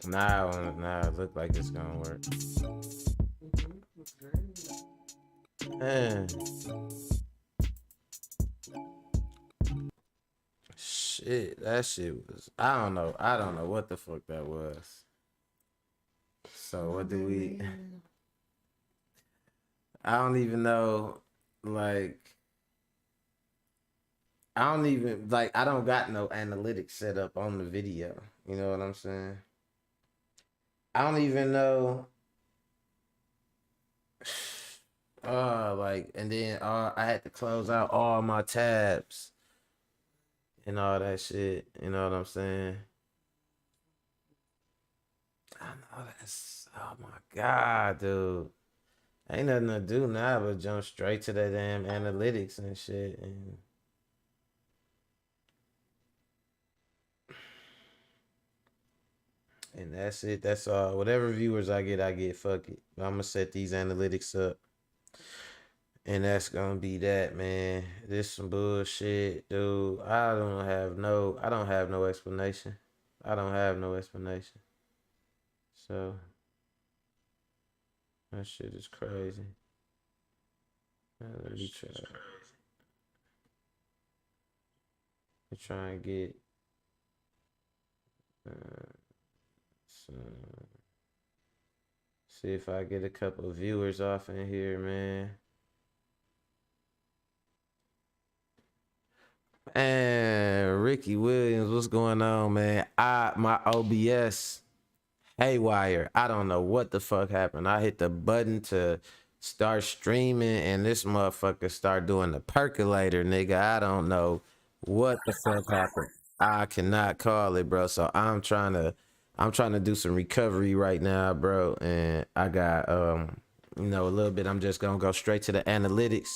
Now it look like it's gonna work. Man, shit, that shit was. I don't know what the fuck that was. So what do we? I don't even know. Like, I don't even like. I don't got no analytics set up on the video. You know what I'm saying? I don't even know. Like, and then I had to close out all my tabs and all that shit. You know what I'm saying? I know that's. Oh my god, dude. Ain't nothing to do now but jump straight to the damn analytics and shit. And that's it. That's all. Whatever viewers I get, I get. Fuck it. I'm gonna set these analytics up. And that's gonna be that, man. This some bullshit, dude. I don't have no explanation. I don't have no explanation. So that shit is crazy. Let me try. Try and get uh, some. See if I get a couple viewers off in here, man. And Ricky Williams, what's going on, man? My OBS haywire. I don't know what the fuck happened. I hit the button to start streaming, and this motherfucker start doing the percolator, nigga. I don't know what the fuck happened. I cannot call it, bro. So I'm trying to do some recovery right now, bro. And I got a little bit. I'm just gonna go straight to the analytics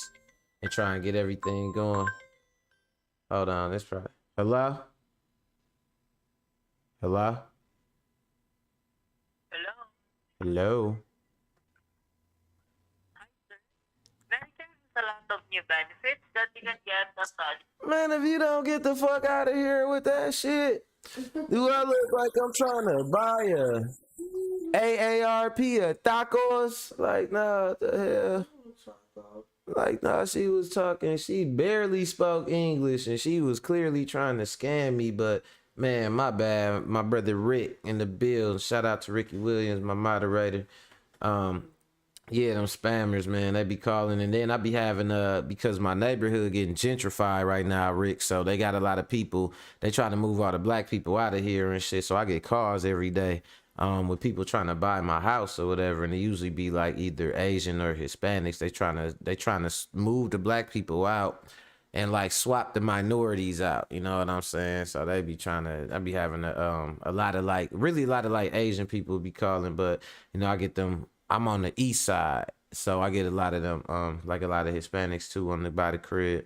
and try and get everything going. Hold on, that's probably hello? Hello? Hello. Hello? Hi, sir. There is a lot of new benefits that you can get at Solid. Man, if you don't get the fuck out of here with that shit, do I look like I'm trying to buy a AARP a tacos? Like, nah, what the hell? Like, nah, she was talking, she barely spoke English and she was clearly trying to scam me, but man, my bad. My brother Rick in the build. Shout out to Ricky Williams, my moderator. Um, yeah, them spammers, man, they be calling, and then I be having because my neighborhood getting gentrified right now, Rick. So they got a lot of people. They trying to move all the black people out of here and shit. So I get calls every day, with people trying to buy my house or whatever, and it usually be like either Asian or Hispanics. They trying to move the black people out and like swap the minorities out. You know what I'm saying? So they be trying to. I be having a lot of like really a lot of like Asian people be calling, but I get them. I'm on the east side, so I get a lot of them, like a lot of Hispanics too on the by the crib.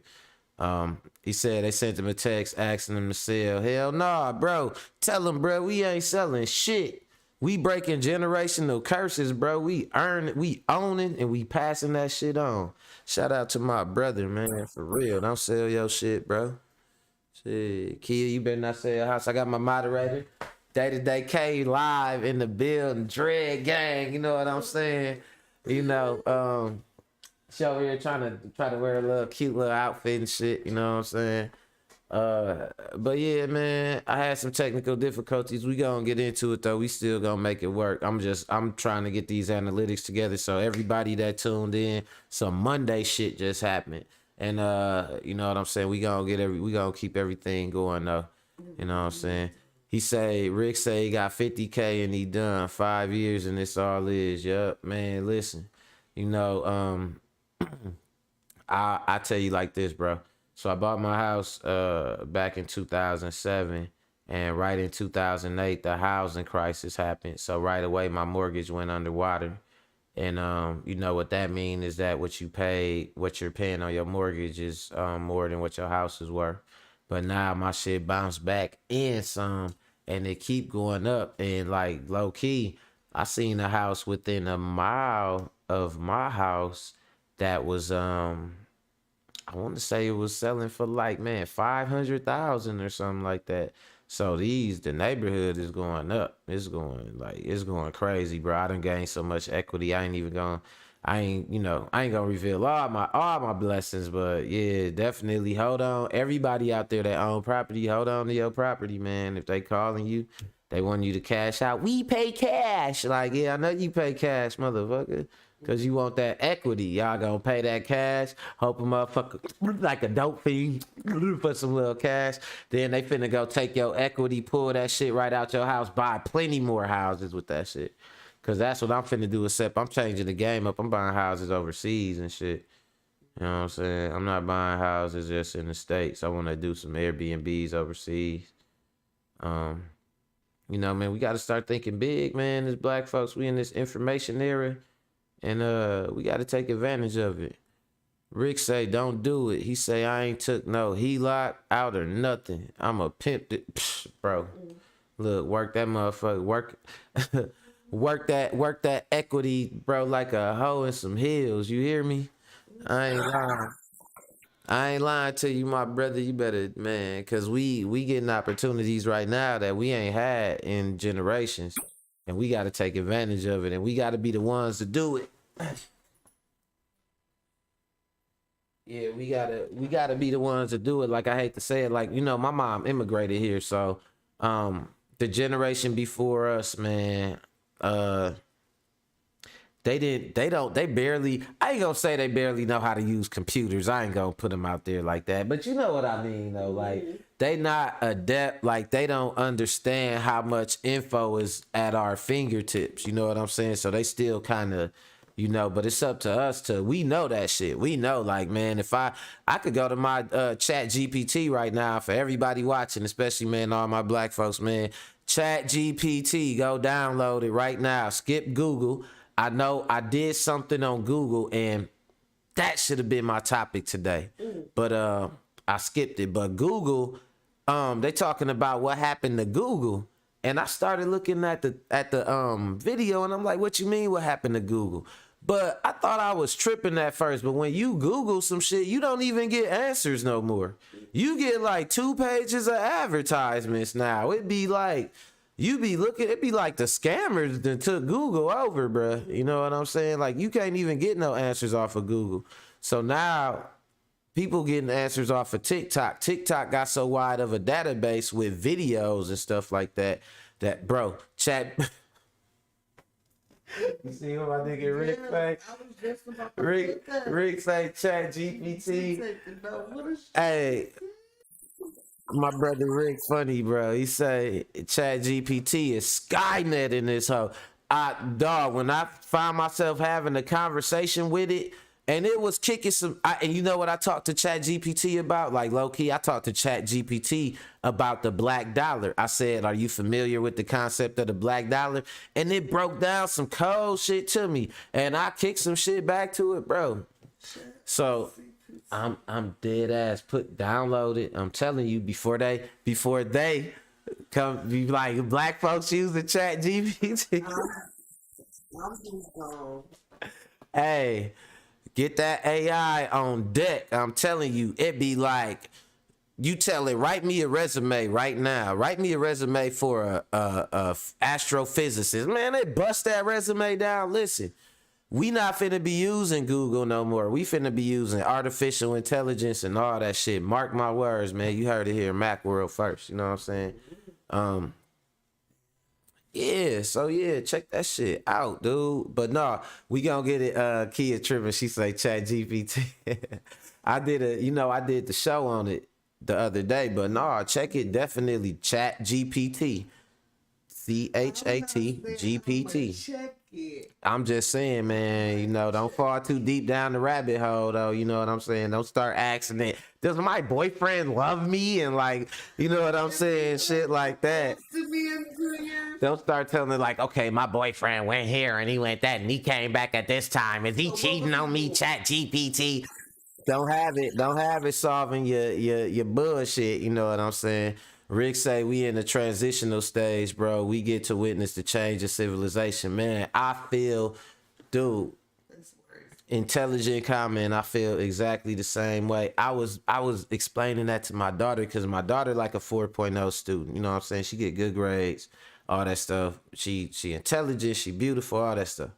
He said they sent him a text asking him to sell. Hell nah, bro. Tell him, bro, we ain't selling shit. We breaking generational curses, bro. We earn it, we own it, and we passing that shit on. Shout out to my brother, man, for real. Don't sell your shit, bro. Shit, Kia, you better not sell your house. I got my moderator, Day to Day K, live in the building, Dread Gang. You know what I'm saying? You know, she over here try to wear a little cute little outfit and shit. You know what I'm saying? But yeah, man, I had some technical difficulties. We gonna get into it though. We still gonna make it work. I'm trying to get these analytics together. So everybody that tuned in, some Monday shit just happened. And you know what I'm saying? We gonna keep everything going though. You know what I'm saying? Rick say he got 50K and he done 5 years and it's all is. Yup, man, listen. You know, I tell you like this, bro. So I bought my house back in 2007, and right in 2008 the housing crisis happened. So right away my mortgage went underwater. And you know what that means is that what you're paying on your mortgage is more than what your house is worth. But now my shit bounced back in some, and it keep going up. And like low key, I seen a house within a mile of my house that was I want to say it was selling for like, man, 500,000 or something like that. So the neighborhood is going up. It's going crazy, bro. I done gained so much equity. I ain't gonna reveal all my blessings, but yeah, definitely hold on. Everybody out there that own property, hold on to your property, man. If they calling you, they want you to cash out. We pay cash. Like, yeah, I know you pay cash, motherfucker. Cause you want that equity. Y'all gonna pay that cash. Hope a motherfucker like a dope fiend for some little cash. Then they finna go take your equity, pull that shit right out your house, buy plenty more houses with that shit. Cause that's what I'm finna do, except I'm changing the game up. I'm buying houses overseas and shit. You know what I'm saying? I'm not buying houses just in the States. I wanna do some Airbnbs overseas. You know, man, we gotta start thinking big, man. As black folks, we in this information era. And we got to take advantage of it. Rick say, don't do it. He say, I ain't took no HELOC out or nothing. I'm a pimp. Psh, bro, look, work that motherfucker. Work that equity, bro, like a hoe in some heels. You hear me? I ain't lying to you, my brother. You better, man, because we getting opportunities right now that we ain't had in generations. And we got to take advantage of it. And we got to be the ones to do it. Yeah, we gotta be the ones to do it. Like, I hate to say it, like, you know, my mom immigrated here. So the generation before us, man, they barely, I ain't gonna say they barely know how to use computers. I ain't gonna put them out there like that. But you know what I mean, though. Like, they not adept. Like, they don't understand how much info is at our fingertips. You know what I'm saying? So they still kind of, you know, but it's up to us we know that shit. We know, like, man, if I could go to my Chat GPT right now for everybody watching, especially, man, all my black folks, man. Chat GPT, go download it right now. Skip Google. I know I did something on Google and that should have been my topic today, but I skipped it. But Google, they talking about what happened to Google, and I started looking at the video, and I'm like, what you mean what happened to Google? But I thought I was tripping at first. But when you Google some shit, you don't even get answers no more. You get like 2 pages of advertisements now. It'd be like, you be looking, it be like the scammers that took Google over, bruh. You know what I'm saying? Like, you can't even get no answers off of Google. So now people getting answers off of TikTok. TikTok got so wide of a database with videos and stuff like that, bro, chat. You see what my nigga Rick say? Rick say Chat GPT. Hey, my brother Rick funny, bro. He say Chat GPT is Skynet in this hoe. Dog, when I find myself having a conversation with it, and it was kicking some, and you know what I talked to Chat GPT about? Like, low key, I talked to Chat GPT about the black dollar. I said, are you familiar with the concept of the black dollar? And it broke down some cold shit to me, and I kicked some shit back to it, bro. So I'm dead ass. Download it. I'm telling you, before they come be like, black folks use the Chat GPT. Hey, get that AI on deck. I'm telling you, it be like, you tell it, write me a resume right now. Write me a resume for a astrophysicist. Man, they bust that resume down. Listen, we not finna be using Google no more. We finna be using artificial intelligence and all that shit. Mark my words, man. You heard it here, Macworld first. You know what I'm saying? Yeah, so yeah, check that shit out, dude. But no, we gonna get it. Kia tripping. She say Chat GPT. I did the show on it the other day, but no, check it. Definitely Chat GPT. CHAT GPT. I'm just saying, man, you know, don't fall too deep down the rabbit hole, though. You know what I'm saying? Don't start asking it, does my boyfriend love me? And, like, you know what I'm saying? Shit like that. Don't start telling it, like, okay, my boyfriend went here and he went that and he came back at this time. Is he cheating on me, Chat GPT? Don't have it solving your bullshit. You know what I'm saying? Rick say we in the transitional stage, bro. We get to witness the change of civilization. Man, I feel, dude, intelligent comment. I feel exactly the same way. I was explaining that to my daughter because my daughter like a 4.0 student. You know what I'm saying? She get good grades, all that stuff. She intelligent, she beautiful, all that stuff.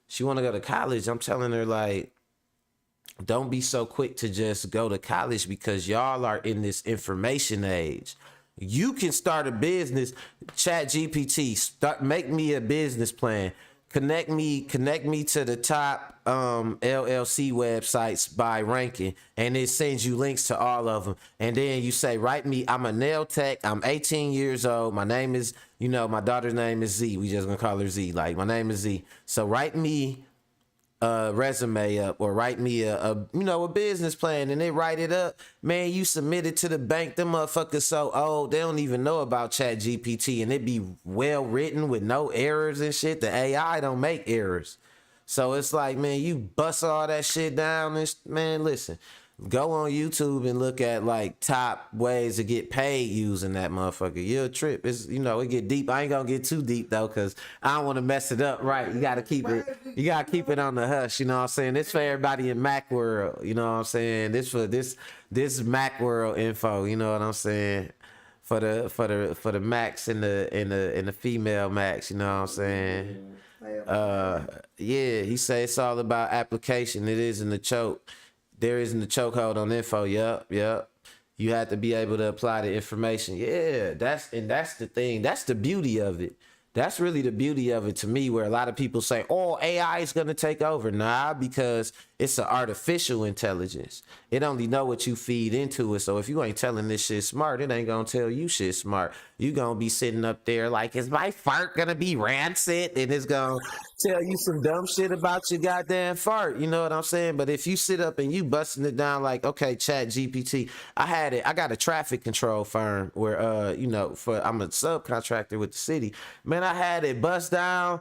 She want to go to college. I'm telling her like, don't be so quick to just go to college because y'all are in this information age. You can start a business. Chat GPT, make me a business plan. Connect me to the top LLC websites by ranking, and it sends you links to all of them. And then you say, write me. I'm a nail tech. I'm 18 years old. My name is, my daughter's name is Z. We just gonna call her Z. Like my name is Z. So write me a resume up or write me a business plan, and they write it up. Man, you submit it to the bank. Them motherfuckers so old they don't even know about Chat GPT, and it be well written with no errors and shit. The AI don't make errors. So it's like, man, you bust all that shit down and man, listen, go on YouTube and look at like top ways to get paid using that motherfucker. You'll trip. It's it get deep. I ain't gonna get too deep though, cause I don't want to mess it up. Right? You gotta keep it. You gotta keep it on the hush. You know what I'm saying? This for everybody in Mac world. You know what I'm saying? This for this Mac world info. You know what I'm saying? For the Macs and the female Macs. You know what I'm saying? Yeah. He say it's all about application. It is in the choke. There isn't a chokehold on info. Yup. You have to be able to apply the information. Yeah, that's the thing. That's the beauty of it. That's really the beauty of it to me, where a lot of people say, oh, AI is going to take over. Nah, because it's an artificial intelligence. It only know what you feed into it. So if you ain't telling this shit smart, it ain't going to tell you shit smart. You going to be sitting up there like, is my fart going to be rancid? And it's going to tell you some dumb shit about your goddamn fart. You know what I'm saying? But if you sit up and you busting it down like, okay, Chat GPT, I got a traffic control firm where, I'm a subcontractor with the city. Man, I had it bust down.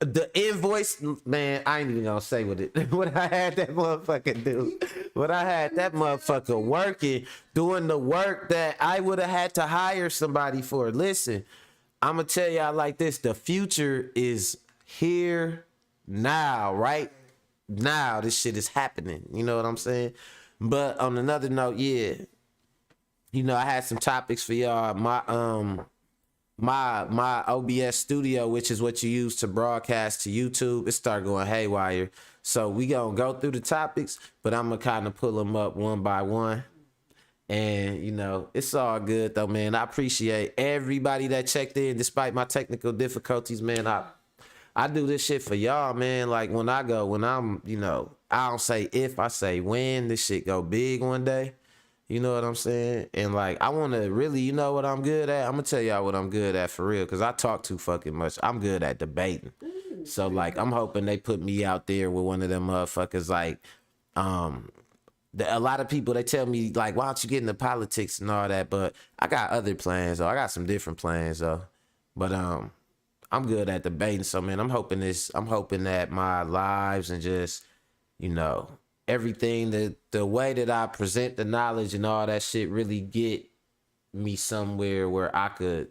The invoice, man, I ain't even gonna say what I had that motherfucker do. What I had that motherfucker working, doing the work that I would have had to hire somebody for. Listen, I'm gonna tell y'all like this: the future is here now, right now. This shit is happening. You know what I'm saying? But on another note, yeah, I had some topics for y'all. My OBS studio, which is what you use to broadcast to YouTube, it started going haywire. So we gonna go through the topics, but I'm gonna kind of pull them up one by one. And it's all good though, man. I appreciate everybody that checked in despite my technical difficulties, man. I do this shit for y'all, man. Like when I'm, I don't say if, I say when this shit go big one day. You know what I'm saying? And like, I want to really, what I'm good at? I'm going to tell y'all what I'm good at for real, because I talk too fucking much. I'm good at debating. So like, I'm hoping they put me out there with one of them motherfuckers. Like, a lot of people, they tell me like, why don't you get into politics and all that? But I got other plans though. I got some different plans though. But I'm good at debating. So man, I'm hoping that my lives and just, everything, the way that I present the knowledge and all that shit really get me somewhere where I could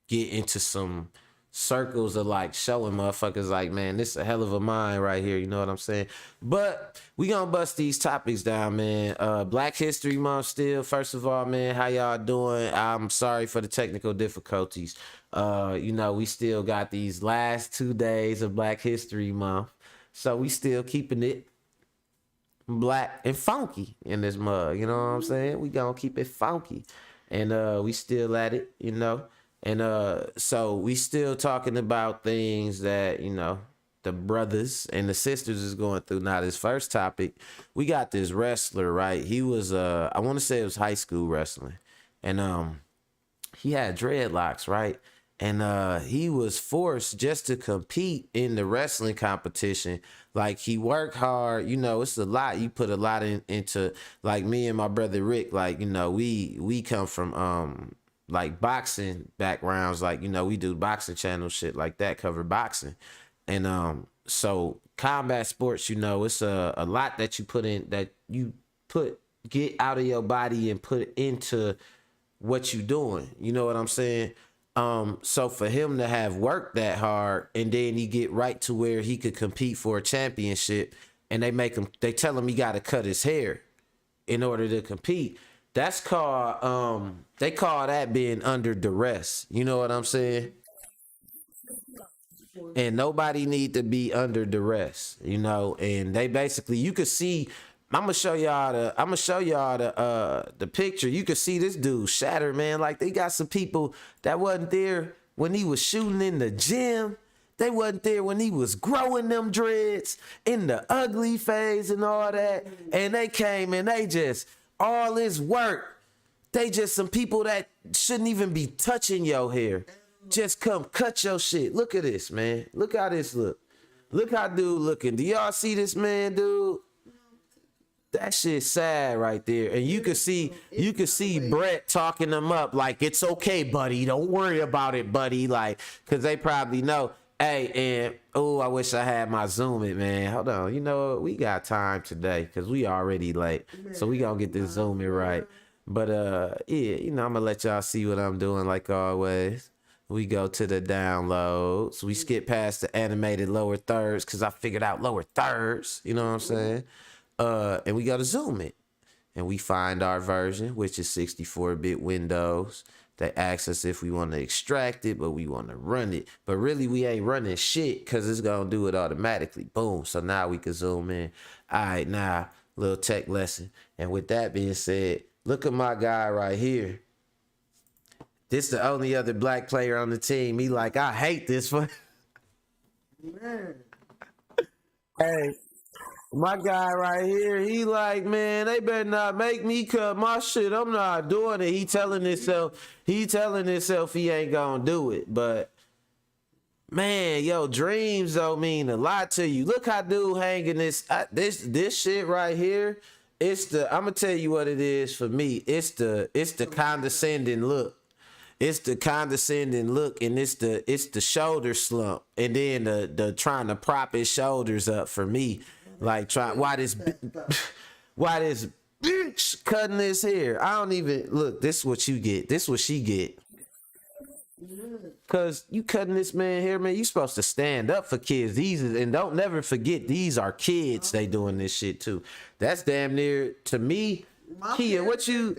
get into some circles of like showing motherfuckers like, man, this is a hell of a mind right here. You know what I'm saying? But we gonna bust these topics down, man. Black History Month still. First of all, man, how y'all doing? I'm sorry for the technical difficulties. We still got these last 2 days of Black History Month. So we still keeping it black and funky in this mug, you know what I'm saying? We gonna keep it funky, and we still at it, and so we still talking about things that the brothers and the sisters is going through. Now this first topic, we got this wrestler, right? He was I want to say it was high school wrestling, and he had dreadlocks, right? And he was forced just to compete in the wrestling competition. Like he worked hard, it's a lot. You put a lot into, like me and my brother Rick, like, we come from like boxing backgrounds, like, we do boxing channel shit like that, cover boxing. And so combat sports, it's a lot that you put in, that you get out of your body and put into what you doing. You know what I'm saying? So for him to have worked that hard and then he get right to where he could compete for a championship, and they tell him he got to cut his hair in order to compete. That's called they call that being under duress. You know what I'm saying? And nobody need to be under duress, you know. And they basically, you could see. I'm gonna show y'all the picture. You could see this dude shattered, man. Like they got some people that wasn't there when he was shooting in the gym. They wasn't there when he was growing them dreads in the ugly phase and all that. And they came and they just all this work. They just some people that shouldn't even be touching your hair. Just come cut your shit. Look at this, man. Look how this look. Look how dude looking. Do y'all see this man, dude? That shit's sad right there. And you could see Brett talking them up like, it's okay, buddy. Don't worry about it, buddy. Like, cause they probably know. Hey, and oh, I wish I had my Zoom it, man. Hold on. You know what? We got time today because we already late. So we gonna get this Zoom it right. But yeah, you know, I'm gonna let y'all see what I'm doing like always. We go to the downloads. We skip past the animated lower thirds because I figured out lower thirds. You know what I'm saying? And we go to Zoom it. And we find our version, which is 64-bit Windows. They ask us if we want to extract it, but we want to run it. But really, we ain't running shit because it's going to do it automatically. Boom. So now we can zoom in. All right, now, little tech lesson. And with that being said, look at my guy right here. This the only other black player on the team. He like, I hate this one. Man. Hey, my guy right here, he like, man, they better not make me cut my shit. I'm not doing it. He telling himself he ain't gonna do it. But man, yo, dreams don't mean a lot to you. Look how dude hanging this shit right here. I'm gonna tell you what it is for me. It's the condescending look. It's the condescending look, and it's the shoulder slump, and then the trying to prop his shoulders up for me, like why this bitch cutting his hair. I don't even look. This what you get. This what she get. Cause you cutting this man hair, man. You supposed to stand up for kids. And don't never forget these are kids. They doing this shit too. That's damn near to me. Kia, what you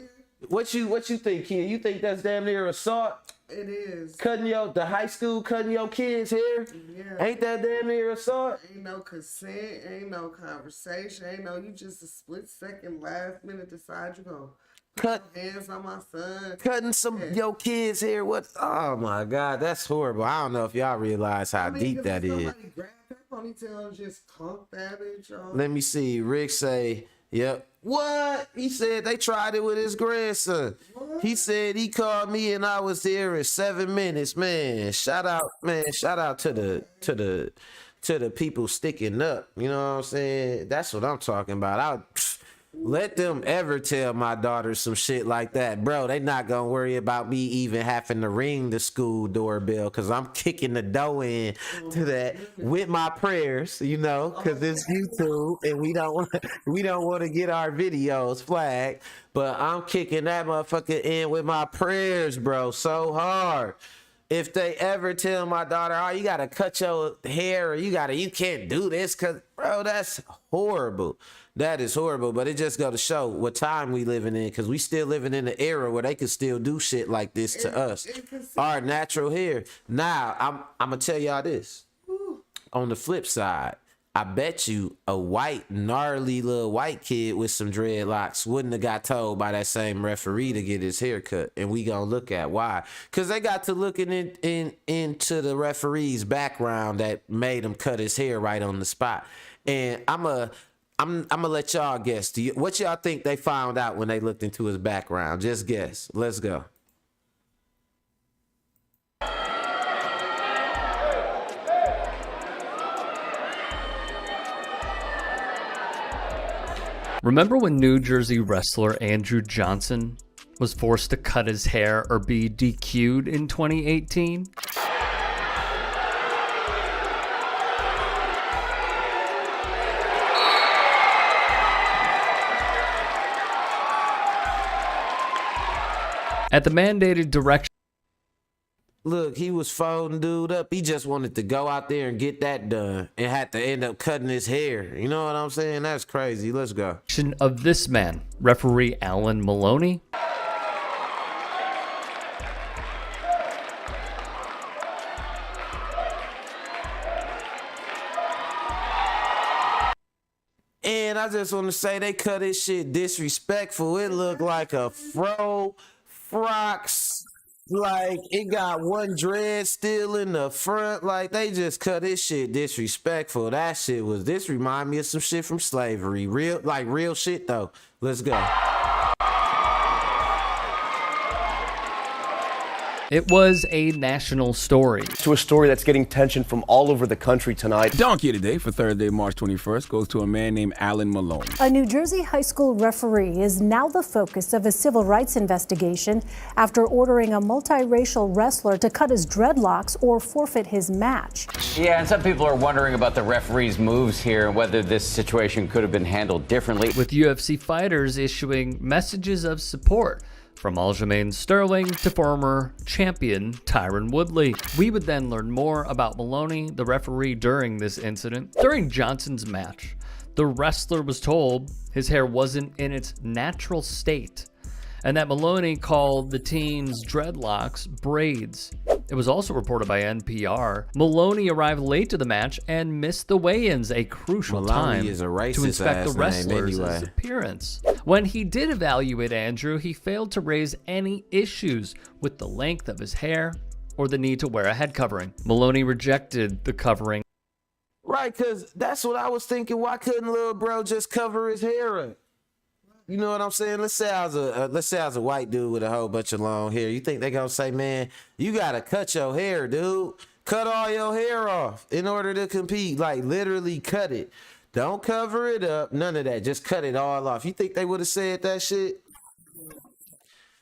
think, Kia? You think that's damn near assault? It is. The high school cutting your kids' hair? Yeah. Ain't that damn near assault? Ain't no consent, ain't no conversation, ain't no, you just a split second, last minute decide you gonna cut hands on my son. Cutting your kids' hair. What? Oh my God, that's horrible. I don't know if y'all realize how deep that is. Somebody grab that ponytail and just conk that bitch off. Let me see. Rick say, yep. What? He said they tried it with his grandson. What? He said he called me and I was there in 7 minutes. Man, shout out to the people sticking up. You know what I'm saying? That's what I'm talking about. Let them ever tell my daughter some shit like that, bro. They not gonna worry about me even having to ring the school doorbell because I'm kicking the door in to that with my prayers, you know, because it's YouTube and we don't want to get our videos flagged. But I'm kicking that motherfucker in with my prayers, bro, so hard. If they ever tell my daughter, oh, you gotta cut your hair or you can't do this, cause bro, that's horrible. That is horrible, but it just go to show what time we living in, because we still living in an era where they can still do shit like this to us. Our natural hair. Now, I'm going to tell y'all this. On the flip side, I bet you a white, gnarly little white kid with some dreadlocks wouldn't have got told by that same referee to get his hair cut. And we going to look at why. Because they got to looking into the referee's background that made him cut his hair right on the spot. And I'm gonna let y'all guess. What y'all think they found out when they looked into his background? Just guess. Let's go. Remember when New Jersey wrestler Andrew Johnson was forced to cut his hair or be DQ'd in 2018? At the mandated direction. look, he was folding dude up. He just wanted to go out there and get that done and had to end up cutting his hair. You know what I'm saying? That's crazy. Let's go. Of this man, referee Alan Maloney. And I just want to say they cut his shit disrespectful. It looked like a fro frocks. Like it got one dread still in the front. Like they just cut his shit disrespectful. That shit was, this remind me of some shit from slavery. Real shit though. Let's go. It was a national story. To a story that's getting tension from all over the country tonight. Donkey today for Thursday, March 21st goes to a man named Alan Maloney. A New Jersey high school referee is now the focus of a civil rights investigation after ordering a multiracial wrestler to cut his dreadlocks or forfeit his match. Yeah, and some people are wondering about the referee's moves here and whether this situation could have been handled differently. With UFC fighters issuing messages of support, from Aljamain Sterling to former champion Tyron Woodley. We would then learn more about Maloney, the referee, during this incident. During Johnson's match, the wrestler was told his hair wasn't in its natural state, and that Maloney called the teen's dreadlocks braids. It was also reported by NPR. Maloney arrived late to the match and missed the weigh-ins, a crucial time is a racist to inspect the ass name wrestler's anyway. appearance. When he did evaluate Andrew, he failed to raise any issues with the length of his hair or the need to wear a head covering. Maloney rejected the covering. Right, because that's what I was thinking. Why couldn't little bro just cover his hair up? You know what I'm saying? Let's say I was a white dude with a whole bunch of long hair. You think they gonna say, man, you gotta cut your hair, dude. Cut all your hair off in order to compete. Like literally cut it. Don't cover it up. None of that. Just cut it all off. You think they would have said that shit?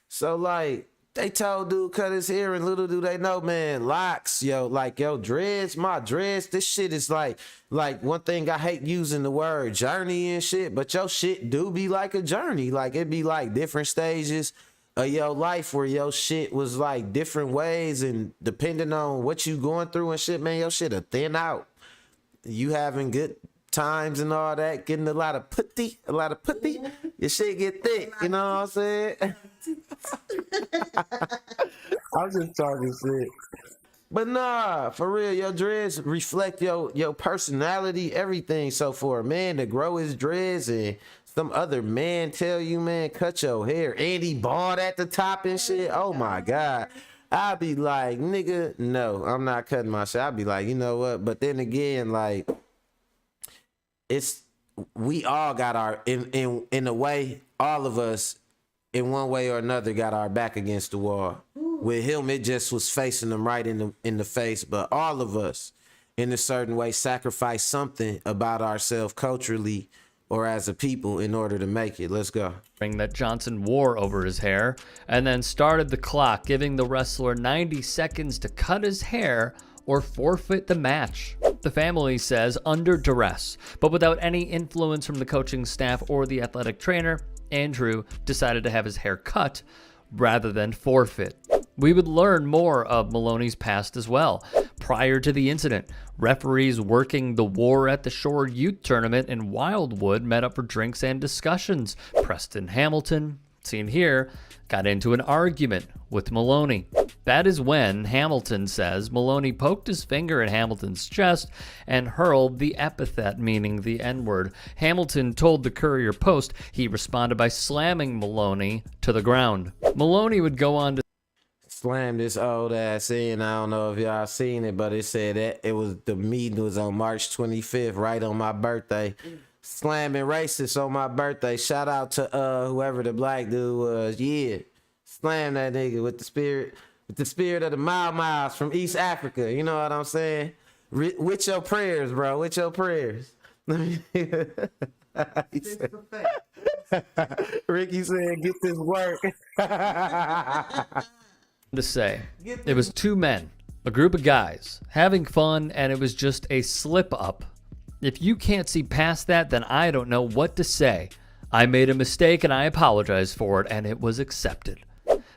So like they told dude cut his hair, and little do they know, man, locks, yo, dreads, my dreads, this shit is like one thing I hate using the word journey and shit, but your shit do be like a journey. Like it be like different stages of your life where your shit was like different ways, and depending on what you going through and shit, man, your shit a thin out. You having good times and all that, getting a lot of putty, your shit get thick, you know what I'm saying? I'm just talking shit. But nah, for real, your dreads reflect your personality, everything. So for a man to grow his dreads and some other man tell you, man, cut your hair, and he bald at the top and shit, oh my God. I'd be like, nigga, no, I'm not cutting my shit. I'd be like, you know what? But then again, like, we all got our, in a way, all of us, in one way or another, got our back against the wall. With him, it just was facing him right in the face. But all of us, in a certain way, sacrifice something about ourselves culturally or as a people in order to make it. Let's go. That Johnson wore over his hair, and then started the clock, giving the wrestler 90 seconds to cut his hair or forfeit the match. The family says under duress, but without any influence from the coaching staff or the athletic trainer, Andrew decided to have his hair cut rather than forfeit. We would learn more of Maloney's past as well. Prior to the incident, referees working the War at the Shore youth tournament in Wildwood met up for drinks and discussions. Preston Hamilton, seen here, got into an argument with Maloney. That is when, Hamilton says, Maloney poked his finger at Hamilton's chest and hurled the epithet, meaning the N-word. Hamilton told the Courier Post he responded by slamming Maloney to the ground. Maloney would go on to slam this old ass in. I don't know if y'all seen it, but it said that the meeting was on March 25th, right on my birthday. Slamming racist on my birthday. Shout out to whoever the black dude was. Yeah, slam that nigga with the spirit of the Miles from East Africa. You know what I'm saying? With your prayers, bro. With your prayers. Ricky said, "Get this work." to say. It was two men, a group of guys, having fun, and it was just a slip up. If you can't see past that, then I don't know what to say. I made a mistake and I apologize for it, and it was accepted.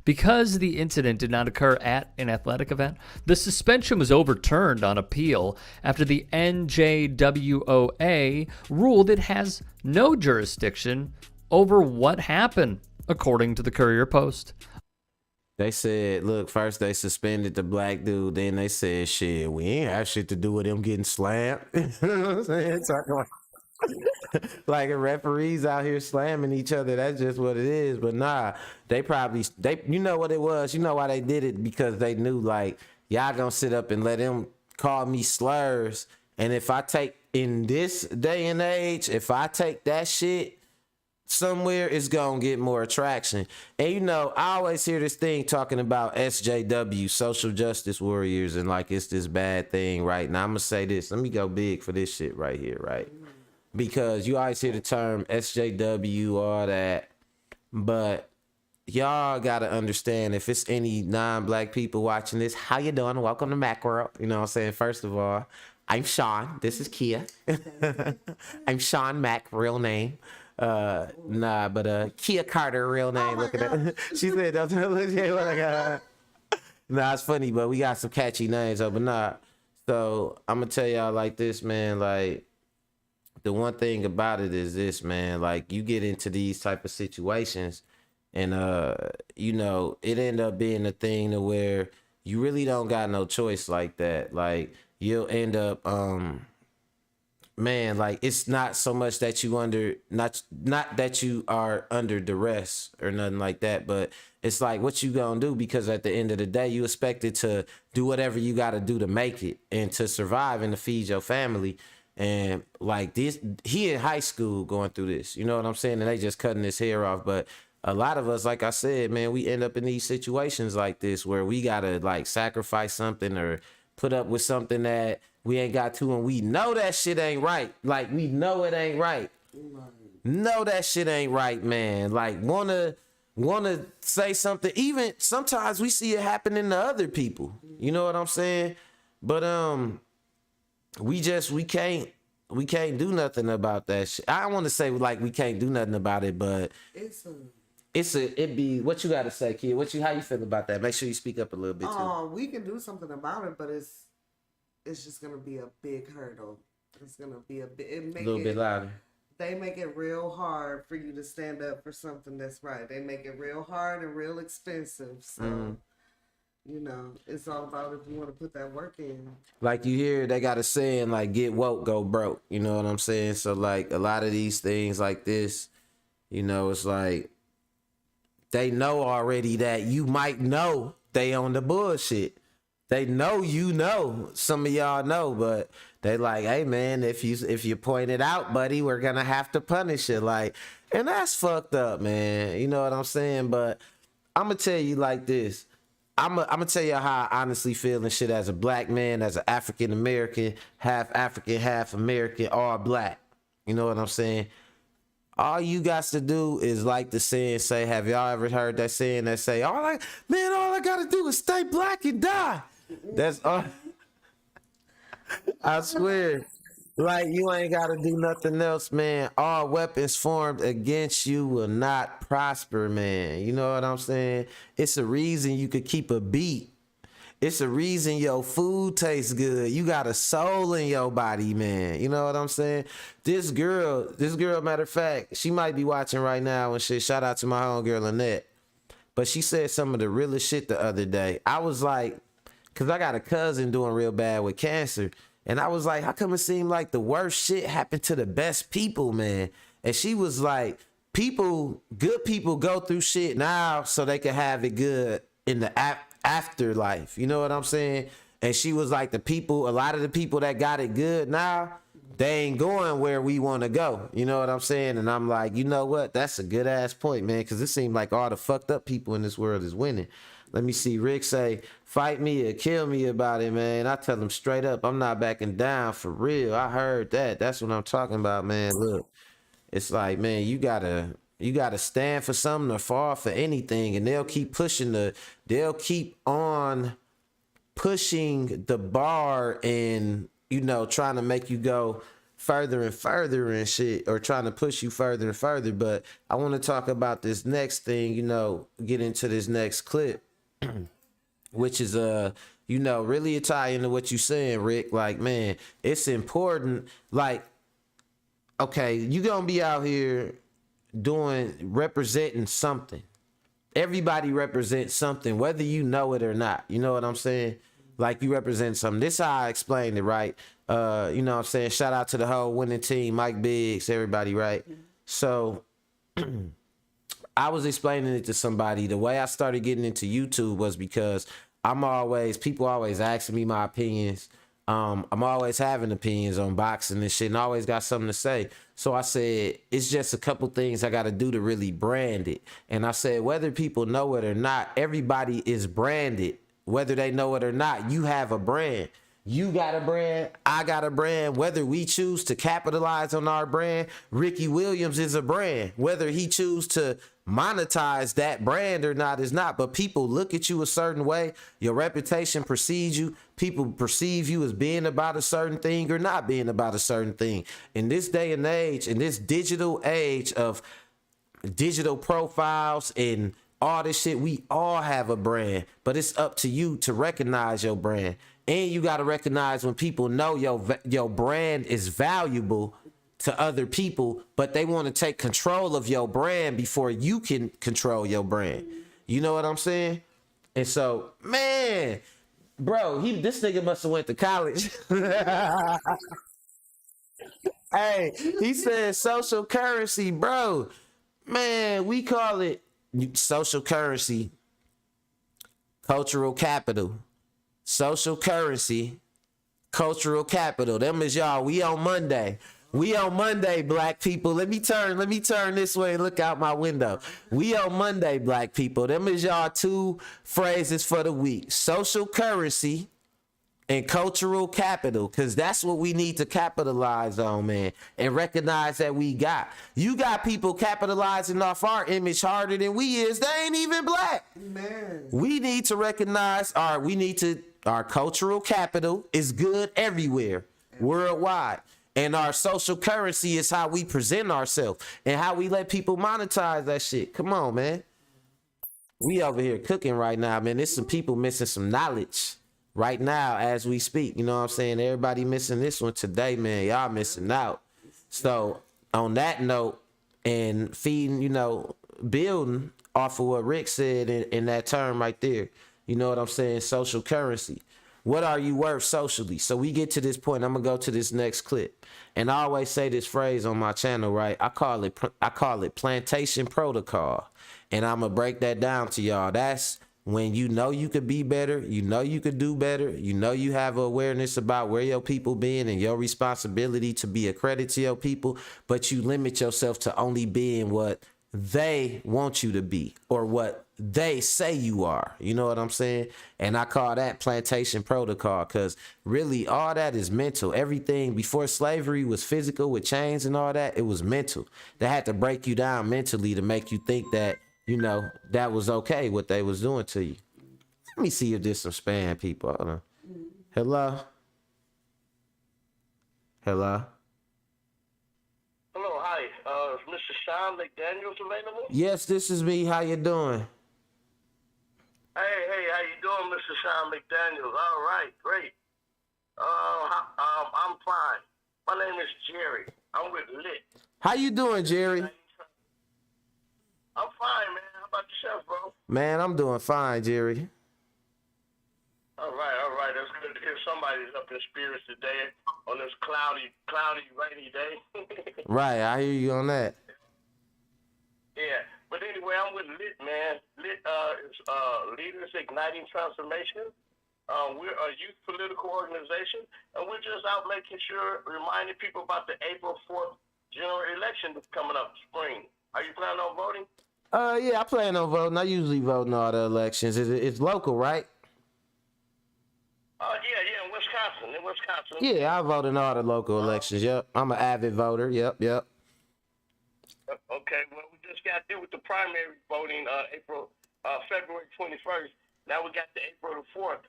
Because the incident did not occur at an athletic event, the suspension was overturned on appeal after the NJWOA ruled it has no jurisdiction over what happened, according to the Courier-Post. They said, look, first they suspended the black dude, then they said, shit, we ain't have shit to do with him getting slammed. You know what I'm saying? Talking like referees out here slamming each other. That's just what it is. But nah, they you know what it was? You know why they did it? Because they knew, like, y'all gonna sit up and let him call me slurs. And if I take, in this day and age, if I take that shit somewhere, it's gonna get more attraction. And you know, I always hear this thing talking about SJW, social justice warriors, and like it's this bad thing, right? Now I'm gonna say this. Let me go big for this shit right here, right? Because you always hear the term SJW, all that, but y'all gotta understand, if it's any non-black people watching this, how you doing? Welcome to Macworld. You know what I'm saying? First of all, I'm Sean. This is Kia. I'm Sean Mack, real name. Kia Carter, real name. Look at that. She said, don't look at Nah, it's funny, but we got some catchy names, but nah. So I'm gonna tell y'all like this, man. Like, the one thing about it is this, man. Like, you get into these type of situations, and you know, it end up being a thing to where you really don't got no choice like that. Like, you'll end up man, like, it's not so much that you not that you are under duress or nothing like that, but it's like, what you gonna do? Because at the end of the day, you expected to do whatever you got to do to make it and to survive and to feed your family. And like this, he in high school going through this, you know what I'm saying? And they just cutting his hair off. But a lot of us, like I said, man, we end up in these situations like this where we gotta like sacrifice something or put up with something that we ain't got to, and we know that shit ain't right. Like, we know it ain't right. Know that shit ain't right, man. Like, wanna say something. Even sometimes we see it happening to other people. You know what I'm saying? But we can't do nothing about that shit. I don't want to say like we can't do nothing about it, but it'd be, what you gotta say, kid? How you feel about that? Make sure you speak up a little bit too. We can do something about it, but it's just gonna be a big hurdle. It's gonna be a little bit louder. They make it real hard for you to stand up for something that's right. They make it real hard and real expensive. So, you know, it's all about if you want to put that work in. Like, you hear they got a saying like, get woke, go broke. You know what I'm saying? So like, a lot of these things like this, you know, it's like they know already that you might know they on the bullshit. They know, you know, some of y'all know, but they like, hey man, if you point it out, buddy, we're gonna have to punish it. Like, and that's fucked up, man. You know what I'm saying? But I'm gonna tell you like this. I'm gonna tell you how I honestly feel and shit as a black man, as an African American, half African, half American, all black. You know what I'm saying? All you got to do is, like the saying say, have y'all ever heard that saying that say, all I gotta do is stay black and die. That's all. I swear. Like, you ain't gotta do nothing else, man. All weapons formed against you will not prosper, man. You know what I'm saying? It's a reason you could keep a beat. It's a reason your food tastes good. You got a soul in your body, man. You know what I'm saying? This girl, matter of fact, she might be watching right now and shit. Shout out to my homegirl, Lynette. But she said some of the realest shit the other day. I was like, because I got a cousin doing real bad with cancer. And I was like, how come it seemed like the worst shit happened to the best people, man? And she was like, good people go through shit now so they can have it good in the afterlife. You know what I'm saying? And she was like, a lot of the people that got it good now, they ain't going where we want to go. You know what I'm saying? And I'm like, you know what? That's a good ass point, man. Because it seemed like all the fucked up people in this world is winning. Let me see. Rick say, fight me or kill me about it, man. I tell him straight up, I'm not backing down for real. I heard that. That's what I'm talking about, man. Look, it's like, man, you gotta stand for something or fall for anything, and they'll keep on pushing the bar and, you know, trying to make you go further and further and shit, or trying to push you further and further. But I want to talk about this next thing, you know, get into this next clip, which is you know, really a tie into what you saying, Rick. Like, man, it's important. Like, okay, you gonna be out here representing something. Everybody represents something, whether you know it or not. You know what I'm saying? Like, you represent something. This is how I explained it, right? You know what I'm saying? Shout out to the whole winning team, Mike Biggs, everybody, right? So I was explaining it to somebody. The way I started getting into YouTube was because people always asking me my opinions. I'm always having opinions on boxing and shit, and I always got something to say. So I said, it's just a couple things I got to do to really brand it. And I said, whether people know it or not, everybody is branded. Whether they know it or not, you have a brand. You got a brand, I got a brand. Whether we choose to capitalize on our brand, Ricky Williams is a brand. Whether he choose to monetize that brand or not is not. But people look at you a certain way. Your reputation precedes you. People perceive you as being about a certain thing or not being about a certain thing. In this day and age, in this digital age of digital profiles and all this shit, we all have a brand. But it's up to you to recognize your brand. And you got to recognize when people know your brand is valuable to other people, but they want to take control of your brand before you can control your brand. You know what I'm saying? And so, man, bro, this nigga must have went to college. Hey, he said social currency, bro. Man, we call it social currency, cultural capital. Social currency, cultural capital. Them is y'all. We on Monday. We on Monday, black people. Let me turn this way and look out my window. We on Monday, black people. Them is y'all two phrases for the week. Social currency and cultural capital, because that's what we need to capitalize on, man, and recognize that we got. You got people capitalizing off our image harder than we is. They ain't even black. Man. We need to recognize our cultural capital is good everywhere, worldwide. And our social currency is how we present ourselves and how we let people monetize that shit. Come on, man. We over here cooking right now, man. There's some people missing some knowledge right now as we speak. You know what I'm saying? Everybody missing this one today, man. Y'all missing out. So on that note, and feeding, building off of what Rick said in that term right there, you know what I'm saying? Social currency. What are you worth socially? So we get to this point. I'm gonna go to this next clip, and I always say this phrase on my channel, right? I call it plantation protocol, and I'm gonna break that down to y'all. That's when you know you could be better, you know you could do better, you know you have awareness about where your people been and your responsibility to be a credit to your people, but you limit yourself to only being what they want you to be or what they say you are. You know what I'm saying? And I call that plantation protocol, because really all that is mental. Everything before slavery was physical with chains and all that. It was mental. They had to break you down mentally to make you think that, that was okay what they was doing to you. Let me see if there's some spam people. Hold on. Hello? Hello, hi. Is Mr. Sean McDaniels available? Yes, this is me. How you doing? Hey, how you doing, Mr. Sean McDaniels? All right, great. I'm fine. My name is Jerry. I'm with Lit. How you doing, Jerry? I'm fine, man. How about yourself, bro? Man, I'm doing fine, Jerry. All right. That's good to hear somebody's up in spirits today on this cloudy, rainy day. Right, I hear you on that. Yeah, but anyway, I'm with Lit, man. Lit is Leaders Igniting Transformation. We're a youth political organization, and we're just out making sure, reminding people about the April 4th general election that's coming up spring. Are you planning on voting? Yeah, I plan on voting. I usually vote in all the elections. It's local, right? Yeah, in Wisconsin. Yeah, I vote in all the local elections. Yep, I'm an avid voter. Yep. Okay, well, we just got through with the primary voting February 21st. Now we got the April the 4th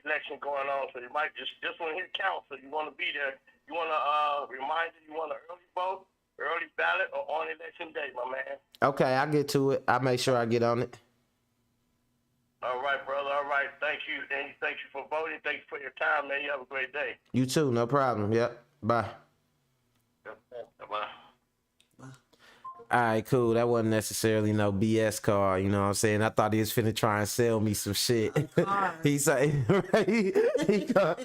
election going on, so you might just want to hit count, so you want to be there. You want to remind you want an early vote, early ballot, or on election day, my man. Okay, I'll get to it. I'll make sure I get on it. All right, brother. All right. Thank you. And thank you for voting. Thank you for your time, man. You have a great day. You too, no problem. Yep. Bye. Bye. All right, cool. That wasn't necessarily no BS car, you know what I'm saying? I thought he was finna try and sell me some shit. He said he called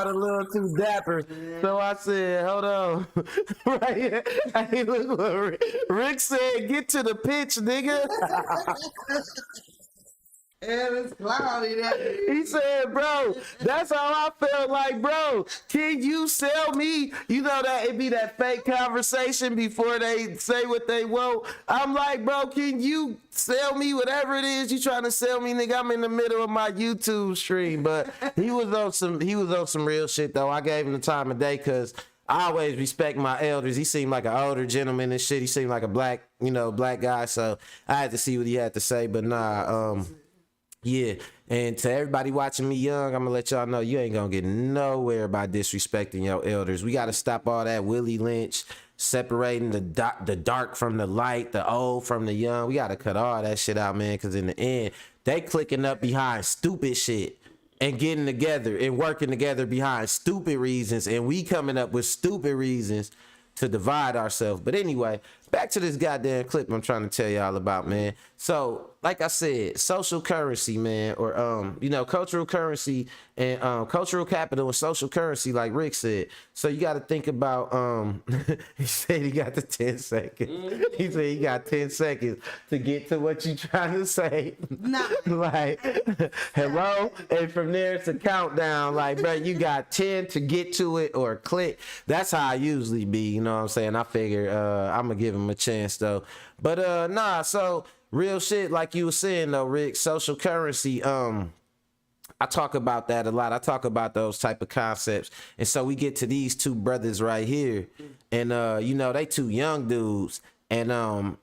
a little too dapper. So I said, hold on. Right. Hey, look what Rick said, get to the pitch, nigga. And it's cloudy. He said, bro, that's how I felt like, bro. Can you sell me? You know that it be that fake conversation before they say what they want. I'm like, bro, can you sell me whatever it is you trying to sell me, nigga? I'm in the middle of my YouTube stream. But he was on some real shit though. I gave him the time of day because I always respect my elders. He seemed like an older gentleman and shit. He seemed like a black guy. So I had to see what he had to say. But nah, yeah, and to everybody watching me young, I'm gonna let y'all know you ain't gonna get nowhere by disrespecting your elders. We gotta stop all that Willie Lynch, separating the dark from the light, the old from the young. We gotta cut all that shit out, man, because in the end, they clicking up behind stupid shit and getting together and working together behind stupid reasons, and we coming up with stupid reasons to divide ourselves. But anyway, back to this goddamn clip I'm trying to tell y'all about, man. So, like I said, social currency, man, or cultural currency and cultural capital and social currency, like Rick said. So you got to think about. He said he got the 10 seconds. He said he got 10 seconds to get to what you trying to say. Nah. Like, hello, and from there it's a countdown. Like, bro, you got 10 to get to it or click. That's how I usually be. You know what I'm saying? I figure I'm gonna give him a chance though. But nah. So. Real shit, like you were saying though, Rick, social currency, I talk about that a lot. I talk about those type of concepts. And so we get to these two brothers right here. And they two young dudes. And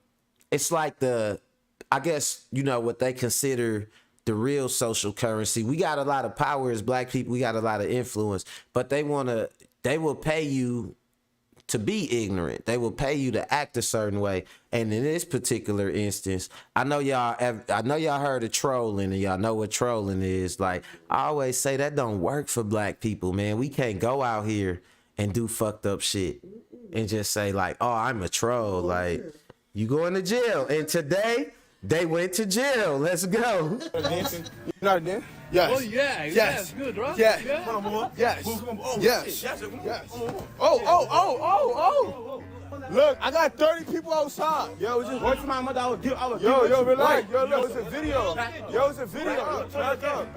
it's like I guess, what they consider the real social currency. We got a lot of power as black people, we got a lot of influence, but they will pay you to be ignorant. They will pay you to act a certain way. And in this particular instance, I know y'all heard of trolling, and y'all know what trolling is. Like, I always say that don't work for black people, man. We can't go out here and do fucked up shit and just say like, oh, I'm a troll. Like, you going to jail. And today they went to jail. Let's go. You know what I did? Yes. Oh yeah. Yes. Good, right? Yeah. Yeah. Come on, boy. Yes. Yes. Yes. Oh. Look, I got 30 people outside. Yo, it's just wait for my mother. I would yo, relax. Yo, look, it's a video. Yo, it's a video. Back up.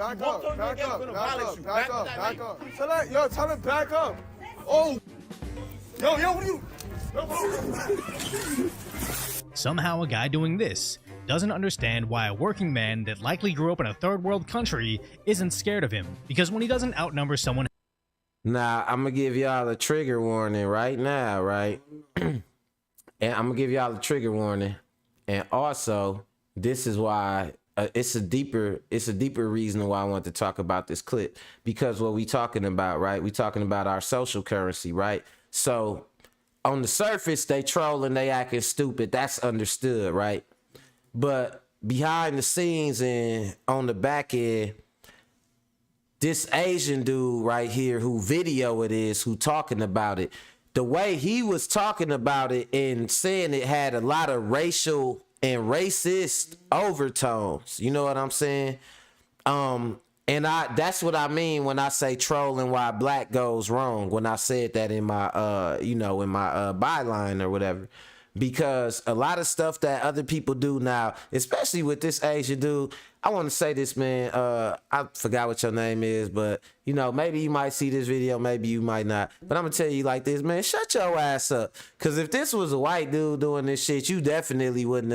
So like, yo, tell him back up. Oh. Yo, what are you? Somehow a guy doing this doesn't understand why a working man that likely grew up in a third world country isn't scared of him, because when he doesn't outnumber someone. Now, I'm gonna give y'all a trigger warning right now, right? And I'm gonna give y'all a trigger warning. And also, this is why it's a deeper reason why I want to talk about this clip, because what we talking about, right? We talking about our social currency, right? So on the surface, they trolling, they acting stupid. That's understood, right? But behind the scenes and on the back end, this Asian dude right here who video it is, who talking about it, the way he was talking about it and saying it had a lot of racial and racist overtones. You know what I'm saying? And that's what I mean when I say trolling why black goes wrong, when I said that in my byline or whatever. Because a lot of stuff that other people do now, especially with this Asian dude, I want to say this, man. I forgot what your name is, but maybe you might see this video, maybe you might not. But I'm gonna tell you like this, man. Shut your ass up. Cause if this was a white dude doing this shit, you definitely wouldn't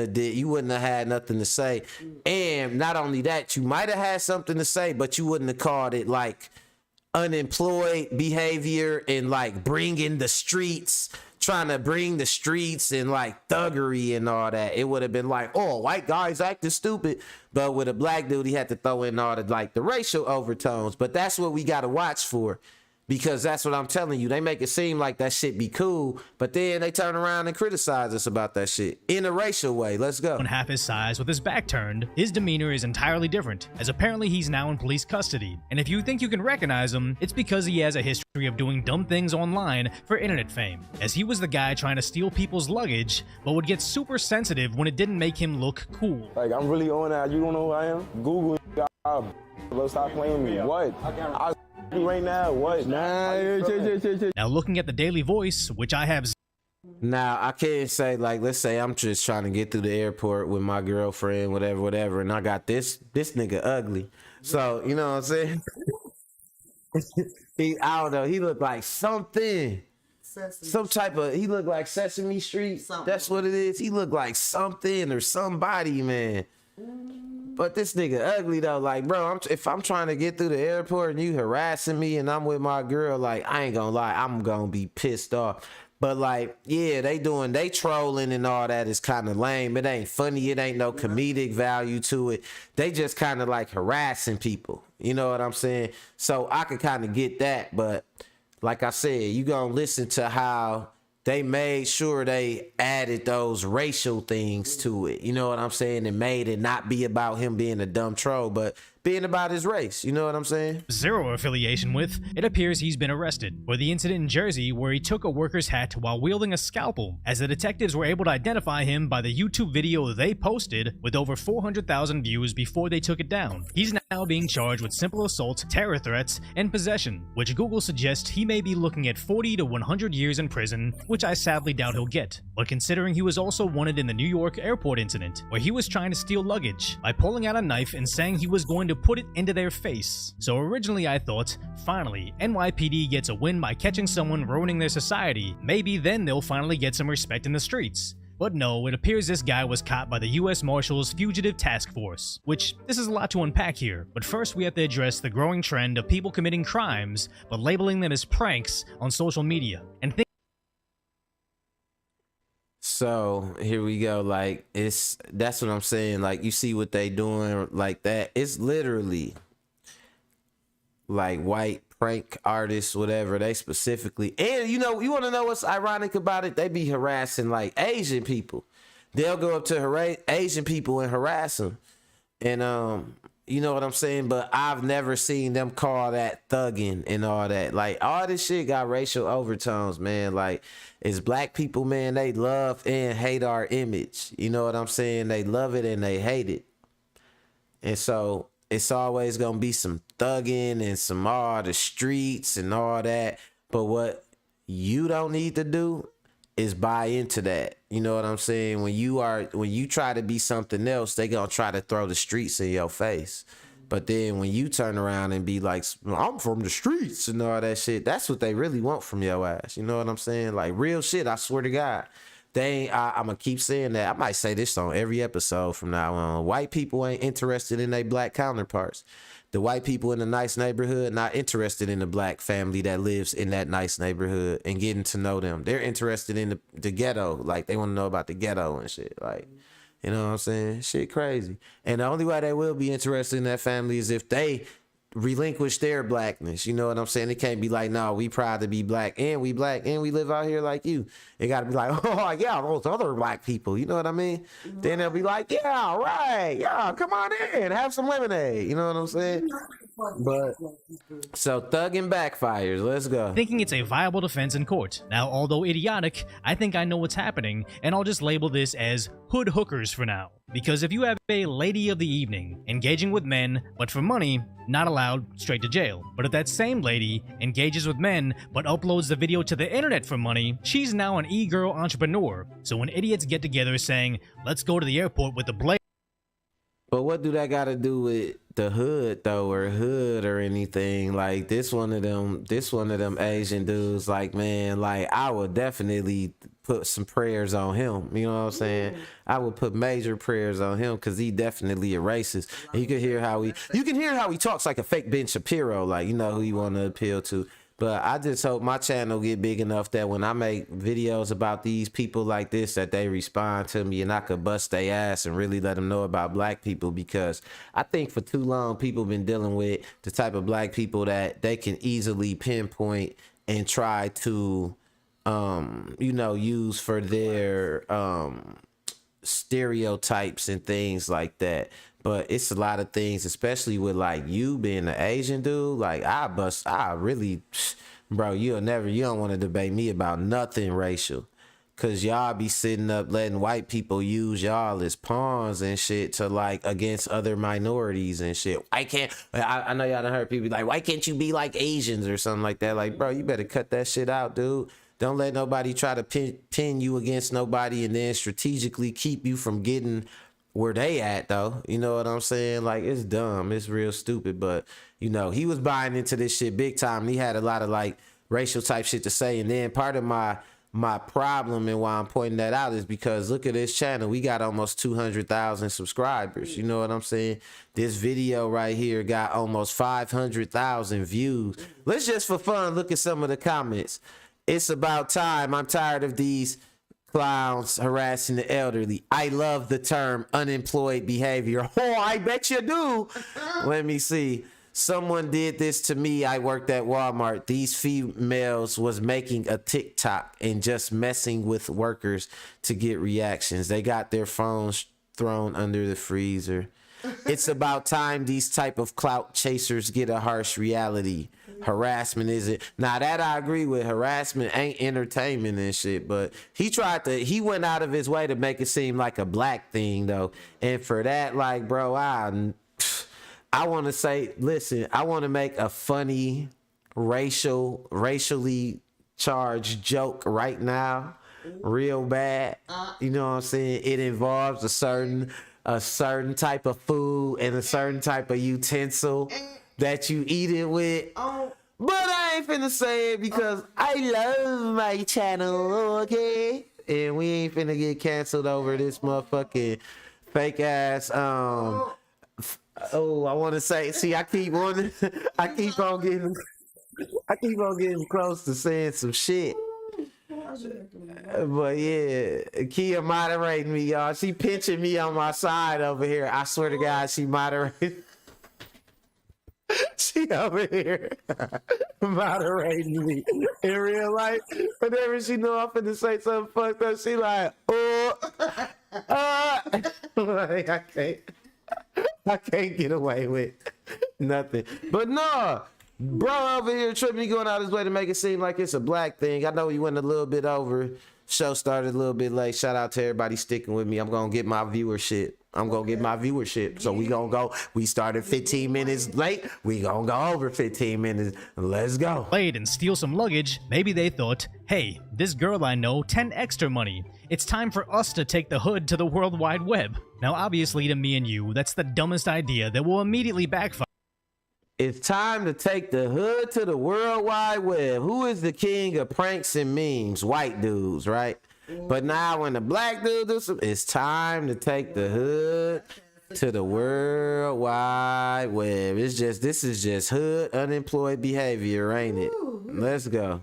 have had nothing to say. And not only that, you might have had something to say, but you wouldn't have called it like unemployed behavior and like bringing the streets, trying to bring the streets and like thuggery and all that, it would have been like, oh, white guys acting stupid. But with a black dude, he had to throw in all the like the racial overtones. But that's what we got to watch for. Because that's what I'm telling you. They make it seem like that shit be cool, but then they turn around and criticize us about that shit in a racial way. Let's go. Half his size with his back turned, his demeanor is entirely different, as apparently he's now in police custody. And if you think you can recognize him, it's because he has a history of doing dumb things online for internet fame, as he was the guy trying to steal people's luggage, but would get super sensitive when it didn't make him look cool. Like, I'm really on that. You don't know who I am? Google, stop playing me. What? Right now, what? Now looking at the Daily Voice, which I have. Now I can't say like, let's say I'm just trying to get through the airport with my girlfriend, whatever, and I got this nigga ugly. So you know what I'm saying? I don't know. He looked like something. Some type of. He looked like Sesame Street. That's what it is. He looked like something or somebody, man. But this nigga ugly though, like bro, if I'm trying to get through the airport and you harassing me and I'm with my girl, like I ain't gonna lie, I'm gonna be pissed off. But like, yeah, they trolling and all that is kind of lame. It ain't funny, it ain't no comedic value to it. They just kind of like harassing people. You know what I'm saying? So I could kind of get that, but like I said, you gonna listen to how they made sure they added those racial things to it. You know what I'm saying? And made it not be about him being a dumb troll, but being about his race. You know what I'm saying? Zero affiliation with. It appears he's been arrested for the incident in Jersey where he took a worker's hat while wielding a scalpel, as the detectives were able to identify him by the YouTube video they posted with over 400,000 views before they took it down. He's now being charged with simple assault, terror threats, and possession, which Google suggests he may be looking at 40 to 100 years in prison, which I sadly doubt he'll get. But considering he was also wanted in the New York airport incident, where he was trying to steal luggage by pulling out a knife and saying he was going to put it into their face. So originally I thought, finally, NYPD gets a win by catching someone ruining their society. Maybe then they'll finally get some respect in the streets. But no, it appears this guy was caught by the US Marshals Fugitive Task Force, which this is a lot to unpack here. But first we have to address the growing trend of people committing crimes, but labeling them as pranks on social media. And so here we go. Like that's what I'm saying. Like you see what they doing like that. It's literally like white prank artists, whatever they specifically. And you know, you want to know what's ironic about it? They be harassing like Asian people. They'll go up to Asian people and harass them. And you know what I'm saying? But I've never seen them call that thugging and all that. Like all this shit got racial overtones, man. Like it's black people, man. They love and hate our image. You know what I'm saying? They love it and they hate it. And so it's always gonna be some thugging and some all the streets and all that. But what you don't need to do is buy into that. You know what I'm saying? When you try to be something else, they gonna try to throw the streets in your face. But then when you turn around and be like, I'm from the streets and all that shit, that's what they really want from your ass. You know what I'm saying? Like real shit, I swear to God. I'm gonna keep saying that. I might say this on every episode from now on. White people ain't interested in their black counterparts. The white people in the nice neighborhood not interested in the black family that lives in that nice neighborhood and getting to know them. They're interested in the ghetto. Like they want to know about the ghetto and shit. Like, you know what I'm saying? Shit crazy. And the only way they will be interested in that family is if they relinquish their blackness. You know what I'm saying? It can't be like, no, we proud to be black and we live out here like you. It got to be like, oh yeah, those other black people. You know what I mean? Mm-hmm. Then they'll be like, yeah, right, yeah, come on in, have some lemonade. You know what I'm saying? But so thugging backfires. Let's go. Thinking it's a viable defense in court. Now, although idiotic, I think I know what's happening, and I'll just label this as hood hookers for now. Because if you have a lady of the evening engaging with men, but for money, not allowed, straight to jail. But if that same lady engages with men, but uploads the video to the internet for money, she's now an e-girl entrepreneur. So when idiots get together saying, let's go to the airport with the blade. But what do that got to do with the hood though, or hood or anything? Like this one of them Asian dudes, like, man, like I would definitely put some prayers on him. You know what I'm saying? I would put major prayers on him because he definitely a racist. And you can hear how he talks like a fake Ben Shapiro, like, you know who you want to appeal to. But I just hope my channel get big enough that when I make videos about these people like this, that they respond to me and I could bust their ass and really let them know about black people, because I think for too long people been dealing with the type of black people that they can easily pinpoint and try to, you know, use for their stereotypes and things like that. But it's a lot of things, especially with like you being an Asian dude. Like I really, bro, you don't want to debate me about nothing racial, cause y'all be sitting up letting white people use y'all as pawns and shit to like against other minorities and shit. I know y'all done heard people be like, why can't you be like Asians or something like that? Like, bro, you better cut that shit out, dude. Don't let nobody try to pin you against nobody and then strategically keep you from getting where they at, though. You know what I'm saying? Like, it's dumb. It's real stupid. But, you know, he was buying into this shit big time. He had a lot of like racial type shit to say. And then part of my problem and why I'm pointing that out is because look at this channel. We got almost 200,000 subscribers. You know what I'm saying? This video right here got almost 500,000 views. Let's just for fun look at some of the comments. It's about time. I'm tired of these clowns harassing the elderly. I love the term unemployed behavior. Oh, I bet you do. Let me see. Someone did this to me. I worked at Walmart. These females was making a TikTok and just messing with workers to get reactions. They got their phones thrown under the freezer. It's about time these type of clout chasers get a harsh reality. Harassment isn't. Now that I agree with. Harassment ain't entertainment and shit, but he went out of his way to make it seem like a black thing though. And for that, like, bro, I want to say, listen, I want to make a funny racially charged joke right now, real bad. You know what I'm saying? It involves a certain type of food and a certain type of utensil that you eat it with. But I ain't finna say it because I love my channel, okay? And we ain't finna get canceled over this motherfucking fake ass, I want to say, see, I keep on getting close to saying some shit. But yeah, Kia moderating me, y'all. She pinching me on my side over here. I swear to God, she moderating. She over here moderating me in real life. Whenever she know I'm finna say something fucked up, she like, like, I can't get away with nothing. But no, bro over here tripping, going out his way to make it seem like it's a black thing. I know he went a little bit over. Show started a little bit late. Shout out to everybody sticking with me. I'm gonna get my viewership. So we started 15 minutes late. We gonna go over 15 minutes. Let's go. Played and steal some luggage. Maybe they thought, hey, this girl I know, 10 extra money. It's time for us to take the hood to the World Wide Web. Now, obviously, to me and you, that's the dumbest idea that will immediately backfire. It's time to take the hood to the World Wide Web. Who is the king of pranks and memes? White dudes, right? But now when the black dude do something, it's time to take the hood to the World Wide Web. This is just hood unemployed behavior, ain't it? Let's go.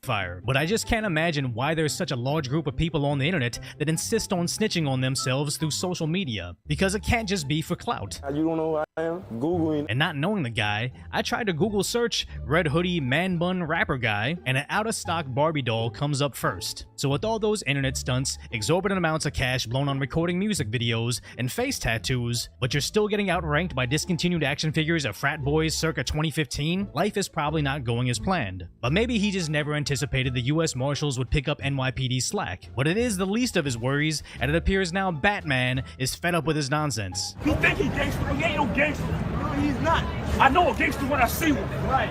Fire. But I just can't imagine why there's such a large group of people on the internet that insist on snitching on themselves through social media. Because it can't just be for clout. You don't know who I am? Googling. And not knowing the guy, I tried to Google search red hoodie man bun rapper guy, and an out-of-stock Barbie doll comes up first. So with all those internet stunts, exorbitant amounts of cash blown on recording music videos, and face tattoos, but you're still getting outranked by discontinued action figures of frat boys circa 2015, life is probably not going as planned. But maybe he just never anticipated the US Marshals would pick up NYPD slack. But it is the least of his worries, and it appears now Batman is fed up with his nonsense. You think he gangster? He ain't no gangster. No, he's not. I know a gangster when I see one. Right.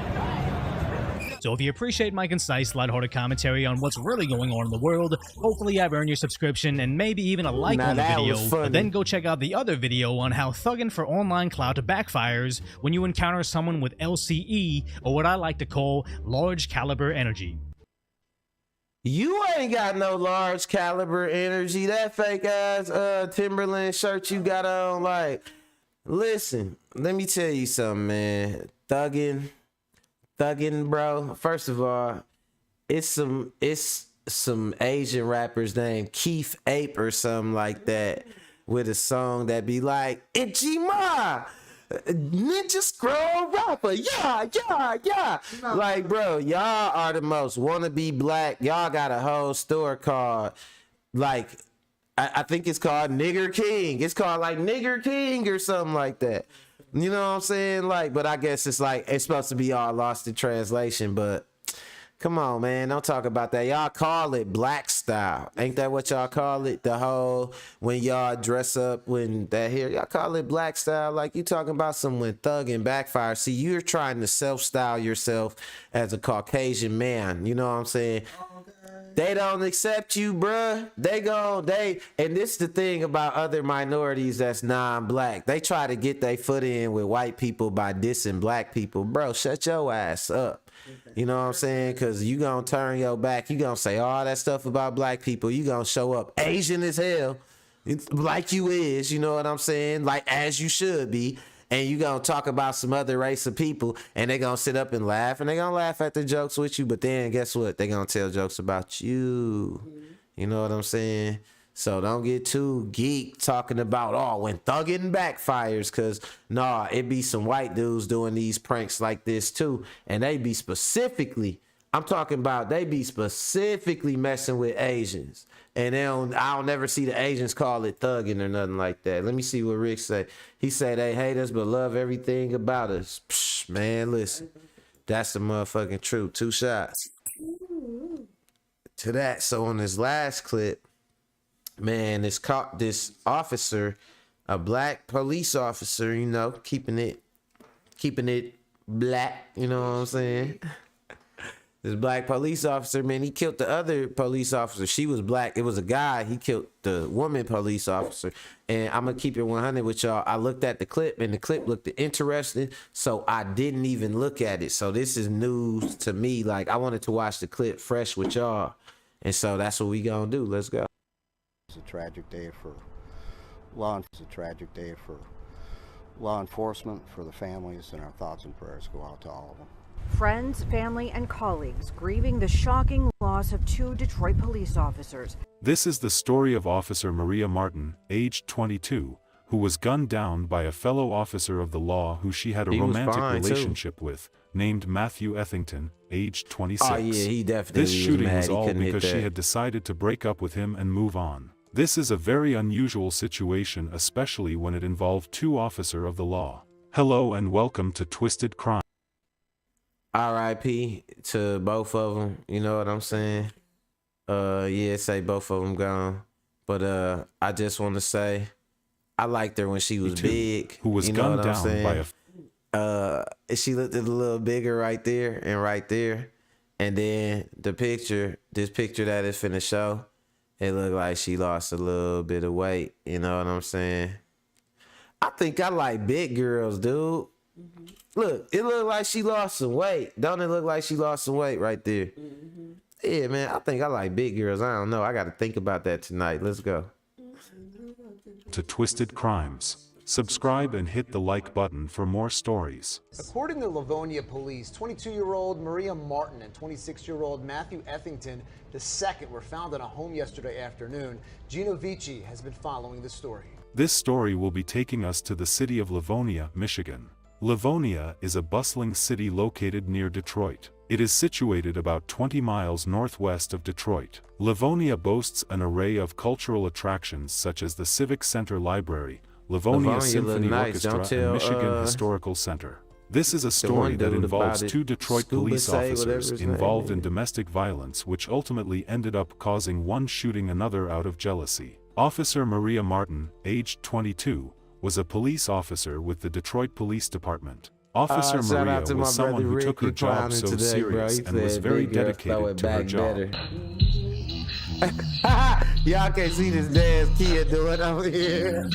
So if you appreciate my concise, lighthearted commentary on what's really going on in the world, hopefully I've earned your subscription and maybe even a like on the video, but then go check out the other video on how thugging for online clout backfires when you encounter someone with LCE, or what I like to call large caliber energy. You ain't got no large caliber energy. That fake ass Timberland shirt you got on, like, listen, let me tell you something, man. Thugging thugging, bro. First of all, it's some Asian rappers named Keith Ape or something like that with a song that be like, Ichima, Ninja Scroll rapper, yeah. Like, bro, y'all are the most wannabe black. Y'all got a whole store called, like, I think it's called Nigger King. It's called like Nigger King or something like that. You know what I'm saying? Like, but I guess it's like, it's supposed to be all lost in translation, but come on, man. Don't talk about that. Y'all call it black style. Ain't that what y'all call it? The whole, when y'all dress up when that hair, y'all call it black style. Like you talking about some when thug and backfire. See, you're trying to self-style yourself as a Caucasian man. You know what I'm saying? They don't accept you, bruh. And this is the thing about other minorities that's non-black. They try to get their foot in with white people by dissing black people. Bro, shut your ass up. You know what I'm saying? Because you gonna turn your back. You gonna say all that stuff about black people. You gonna show up Asian as hell, like you is. You know what I'm saying? Like as you should be. And you gonna talk about some other race of people, and they gonna sit up and laugh, and they gonna laugh at the jokes with you. But then guess what? They gonna tell jokes about you. You know what I'm saying? So don't get too geek talking about, oh, when thugging backfires, cause nah, it be some white dudes doing these pranks like this too, and they be specifically, I'm talking about, they be specifically messing with Asians. And I'll never see the Asians call it thugging or nothing like that. Let me see what Rick say. He said they hate us but love everything about us. Psh, man, listen. That's the motherfucking truth. 2 shots to that. So on this last clip, man, this officer, a black police officer, you know, keeping it black, you know what I'm saying? This black police officer, man, he killed the other police officer. She was black. It was a guy. He killed the woman police officer. And I'm going to keep it 100 with y'all. I looked at the clip, and the clip looked interesting, so I didn't even look at it. So this is news to me. Like, I wanted to watch the clip fresh with y'all. And so that's what we going to do. Let's go. It's a tragic day for law enforcement, for the families, and our thoughts and prayers go out to all of them. Friends, family, and colleagues grieving the shocking loss of 2 Detroit police officers. This is the story of Officer Maria Martin, aged 22, who was gunned down by a fellow officer of the law who she had a romantic relationship with, named Matthew Ethington, aged 26. Oh, yeah, he definitely This shooting was was all couldn't hit because she that. had decided to break up with him and move on. This is a very unusual situation, especially when it involved 2 officers of the law. Hello and welcome to Twisted Crime. R.I.P. to both of them. You know what I'm saying? Yeah, say both of them gone. But I just want to say, I liked her when she was big. Who was you know gunned what I'm down saying? by a She looked a little bigger right there and right there. And then this picture that is finna show, it looked like she lost a little bit of weight. You know what I'm saying? I think I like big girls, dude. Look, it looked like she lost some weight. Don't it look like she lost some weight right there? Yeah, man, I think I like big girls. I don't know. I got to think about that tonight. Let's go. To Twisted Crimes. Subscribe and hit the like button for more stories. According to Livonia police, 22-year-old Maria Martin and 26-year-old Matthew Ethington II were found in a home yesterday afternoon. Gino Vici has been following the story. This story will be taking us to the city of Livonia, Michigan. Livonia is a bustling city located near Detroit. It is situated about 20 miles northwest of Detroit. Livonia boasts an array of cultural attractions such as the Civic Center Library, Livonia Symphony Orchestra, and Michigan Historical Center. This is a story that involves 2 Detroit police officers involved in domestic violence, which ultimately ended up causing one shooting another out of jealousy. Officer Maria Martin, aged 22, was a police officer with the Detroit Police Department. Officer Maria was someone who took her job so serious and was very dedicated to her job. Y'all can't see this damn kid doing over here.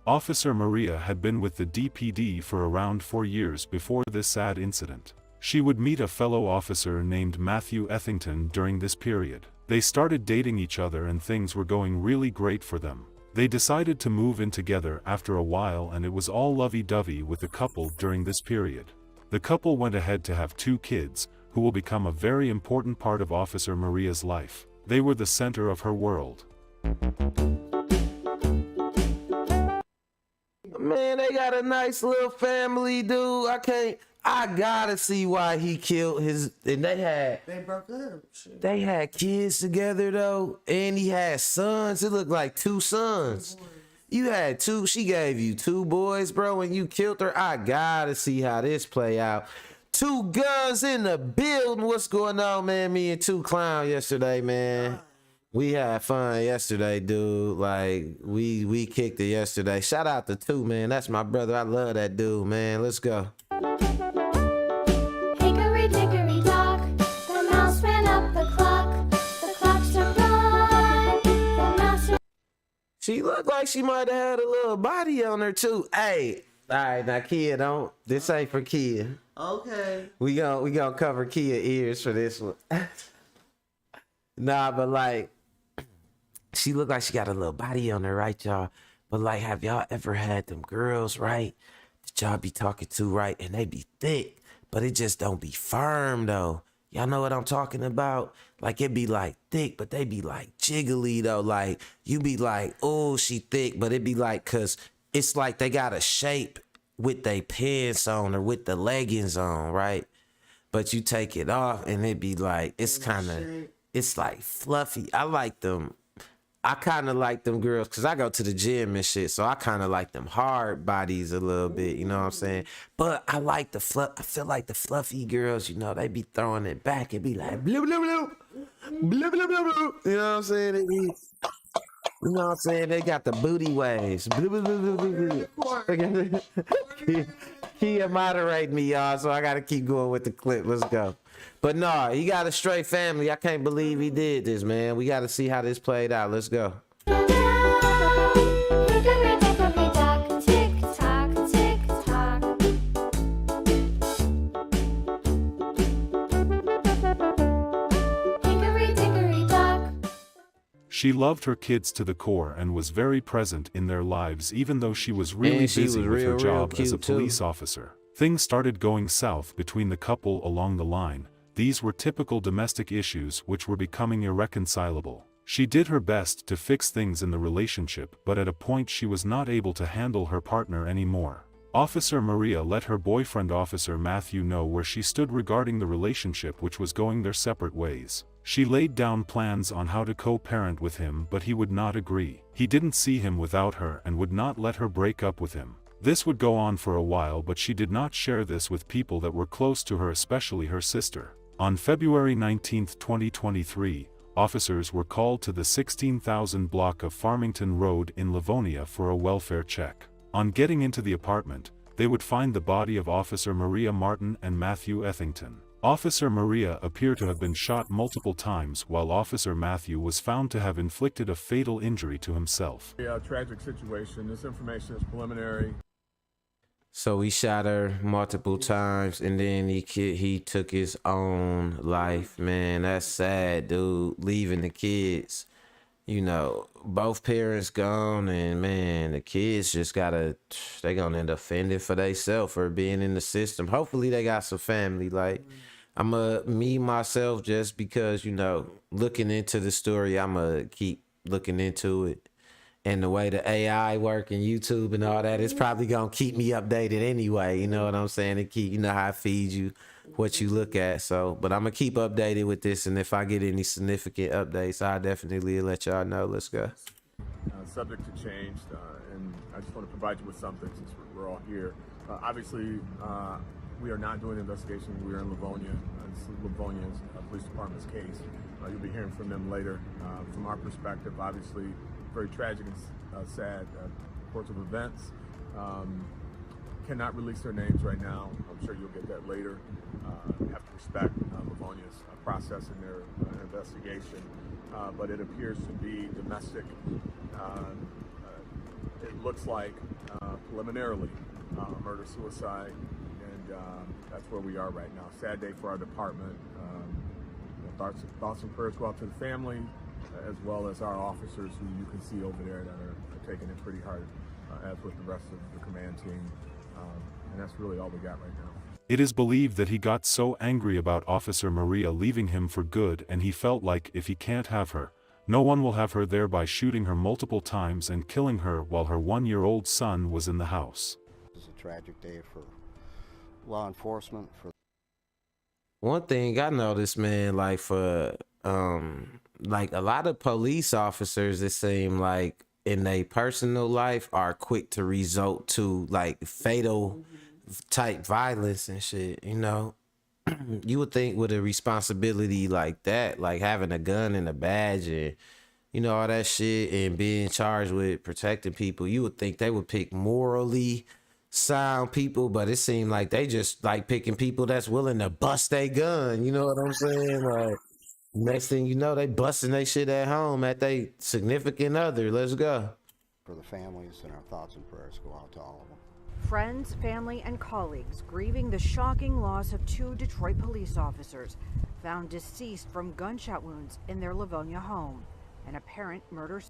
Officer Maria had been with the DPD for around 4 years before this sad incident. She would meet a fellow officer named Matthew Ethington during this period. They started dating each other and things were going really great for them. They decided to move in together after a while, and it was all lovey-dovey with the couple during this period. The couple went ahead to have 2 kids, who will become a very important part of Officer Maria's life. They were the center of her world. Man, they got a nice little family, dude. I gotta see why he killed his, and they broke up. Shit. They had kids together though, and he had sons. It looked like 2 sons. You had 2, she gave you 2 boys, bro, and you killed her. I gotta see how this play out. 2 guns in the building. What's going on, man? Me and 2 clown yesterday, man. We had fun yesterday, dude. Like, we kicked it yesterday. Shout out to 2, man. That's my brother. I love that dude, man. Let's go. Hickory dickory dock, the mouse ran up the clock. The clock struck one, the mouse. She looked like she might have had a little body on her too. Hey, all right, now Kia, don't. This ain't for Kia. Okay. We gonna cover Kia ears for this one. Nah, but like, she looked like she got a little body on her, right, y'all? But like, have y'all ever had them girls, right, that y'all be talking to, right, and they be thick, but it just don't be firm though? Y'all know what I'm talking about? Like, it be like thick, but they be like jiggly though. Like, you be like, oh, she thick, but it be like, cause it's like they got a shape with they pants on or with the leggings on, right? But you take it off and it be like, it's kind of, it's like fluffy. I like them. I kind of like them girls because I go to the gym and shit, so I kind of like them hard bodies a little bit, you know what I'm saying? But I like I feel like the fluffy girls, you know, they be throwing it back and be like, blue, blue, blue, blue, blue, blue, blue. You know what I'm saying? They be, you know what I'm saying? They got the booty waves. Blue, blue, blue, blue, blue. Kia moderate me, y'all, so I got to keep going with the clip. Let's go. But nah, he got a straight family. I can't believe he did this, man. We got to see how this played out. Let's go. Hickory dickory dock, tick tock, tick tock. Hickory dickory dock. She loved her kids to the core and was very present in their lives, even though she was really busy with her job as a police officer. Things started going south between the couple along the line. These were typical domestic issues which were becoming irreconcilable. She did her best to fix things in the relationship, but at a point she was not able to handle her partner anymore. Officer Maria let her boyfriend Officer Matthew know where she stood regarding the relationship, which was going their separate ways. She laid down plans on how to co-parent with him, but he would not agree. He didn't see him without her and would not let her break up with him. This would go on for a while, but she did not share this with people that were close to her, especially her sister. On February 19, 2023, officers were called to the 16,000 block of Farmington Road in Livonia for a welfare check. On getting into the apartment, they would find the body of Officer Maria Martin and Matthew Ethington. Officer Maria appeared to have been shot multiple times, while Officer Matthew was found to have inflicted a fatal injury to himself. Yeah, tragic situation. This information is preliminary. So he shot her multiple times, and then he took his own life. Man, that's sad, dude. Leaving the kids, you know, both parents gone, and man, the kids just they gonna end up fending for themselves for being in the system. Hopefully they got some family. Like, me myself, just because, you know, looking into the story, I'ma keep looking into it. And the way the AI work and YouTube and all that, it's probably gonna keep me updated anyway. You know what I'm saying? It keep, you know how it feeds you what you look at. So, but I'm gonna keep updated with this, and if I get any significant updates, I'll definitely let y'all know. Let's go. Subject to change, and I just want to provide you with something since we're all here. Obviously, we are not doing an investigation. We are in Livonia. This is Livonia's Police Department's case. You'll be hearing from them later. From our perspective, obviously, very tragic and sad course of events. Cannot release their names right now. I'm sure you'll get that later. We have to respect Livonia's process in their investigation, but it appears to be domestic. It looks like preliminarily murder-suicide, and that's where we are right now. Sad day for our department. Thoughts and prayers go out to the family, as well as our officers who you can see over there that are taking it pretty hard, as with the rest of the command team. And that's really all we got right now. It is believed that he got so angry about Officer Maria leaving him for good, and he felt like if he can't have her, no one will have her, thereby shooting her multiple times and killing her while her 1-year-old son was in the house. It's a tragic day for law enforcement. One thing I noticed, man, like for like a lot of police officers, it seem like in their personal life are quick to resort to like fatal type violence and shit, you know. You would think with a responsibility like that, like having a gun and a badge and, you know, all that shit and being charged with protecting people, you would think they would pick morally sound people, but it seemed like they just like picking people that's willing to bust their gun, you know what I'm saying? Like, next thing you know, they busting their shit at home at their significant other. Let's go. For the families, and our thoughts and prayers go out to all of them. Friends, family, and colleagues grieving the shocking loss of 2 Detroit police officers found deceased from gunshot wounds in their Livonia home. An apparent murder.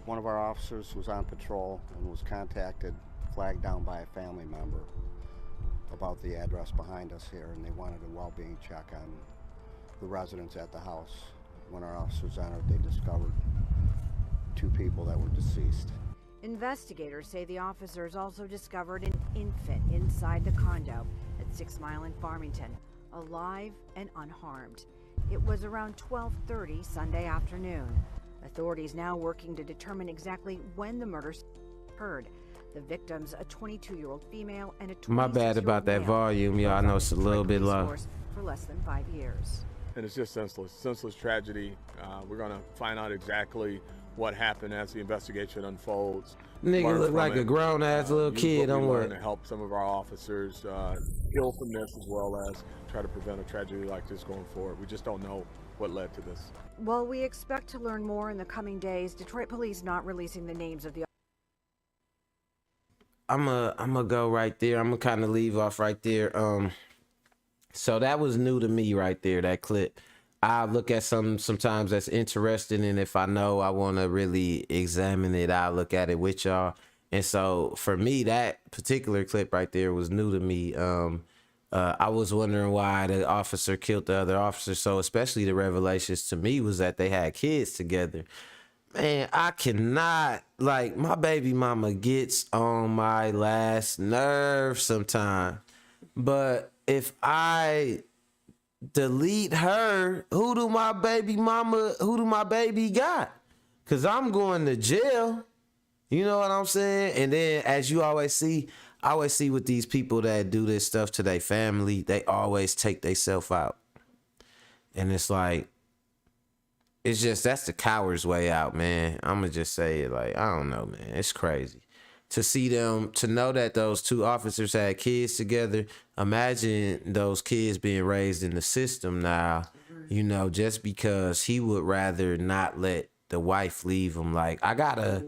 One of our officers was on patrol and was contacted, flagged down by a family member about the address behind us here, and they wanted a well-being check on the residents at the house. When our officers entered, they discovered 2 people that were deceased. Investigators say the officers also discovered an infant inside the condo at 6 Mile in Farmington, alive and unharmed. It was around 12:30 Sunday afternoon. Authorities now working to determine exactly when the murders occurred. The victims, a 22-year-old female and a 26-year-old My bad about that male, volume, y'all. I know it's a little bit low. for less than 5 years. And it's just senseless tragedy. We're going to find out exactly what happened as the investigation unfolds. Nigga Learn look from like it. a grown ass little Use kid. what Don't we worry. learn to help some of our officers heal from this, as well as try to prevent a tragedy like this going forward. We just don't know what led to this. While we expect to learn more in the coming days, Detroit police not releasing the names of the I'm a go right there. I'm gonna kind of leave off right there. So that was new to me right there, that clip. I look at sometimes that's interesting, and if I know I want to really examine it, I'll look at it with y'all. And so for me, that particular clip right there was new to me. I was wondering why the officer killed the other officer. So especially the revelations to me was that they had kids together. Man, I cannot, like, my baby mama gets on my last nerve sometimes. But if I delete her, who do my baby got? Cause I'm going to jail. You know what I'm saying? And then as you always see, I always see with these people that do this stuff to their family, they always take themselves out. And it's like, it's just, that's the coward's way out, man. I'ma just say it, like, I don't know, man. It's crazy. To see them, to know that those 2 officers had kids together, imagine those kids being raised in the system now, you know, just because he would rather not let the wife leave him. Like, I got a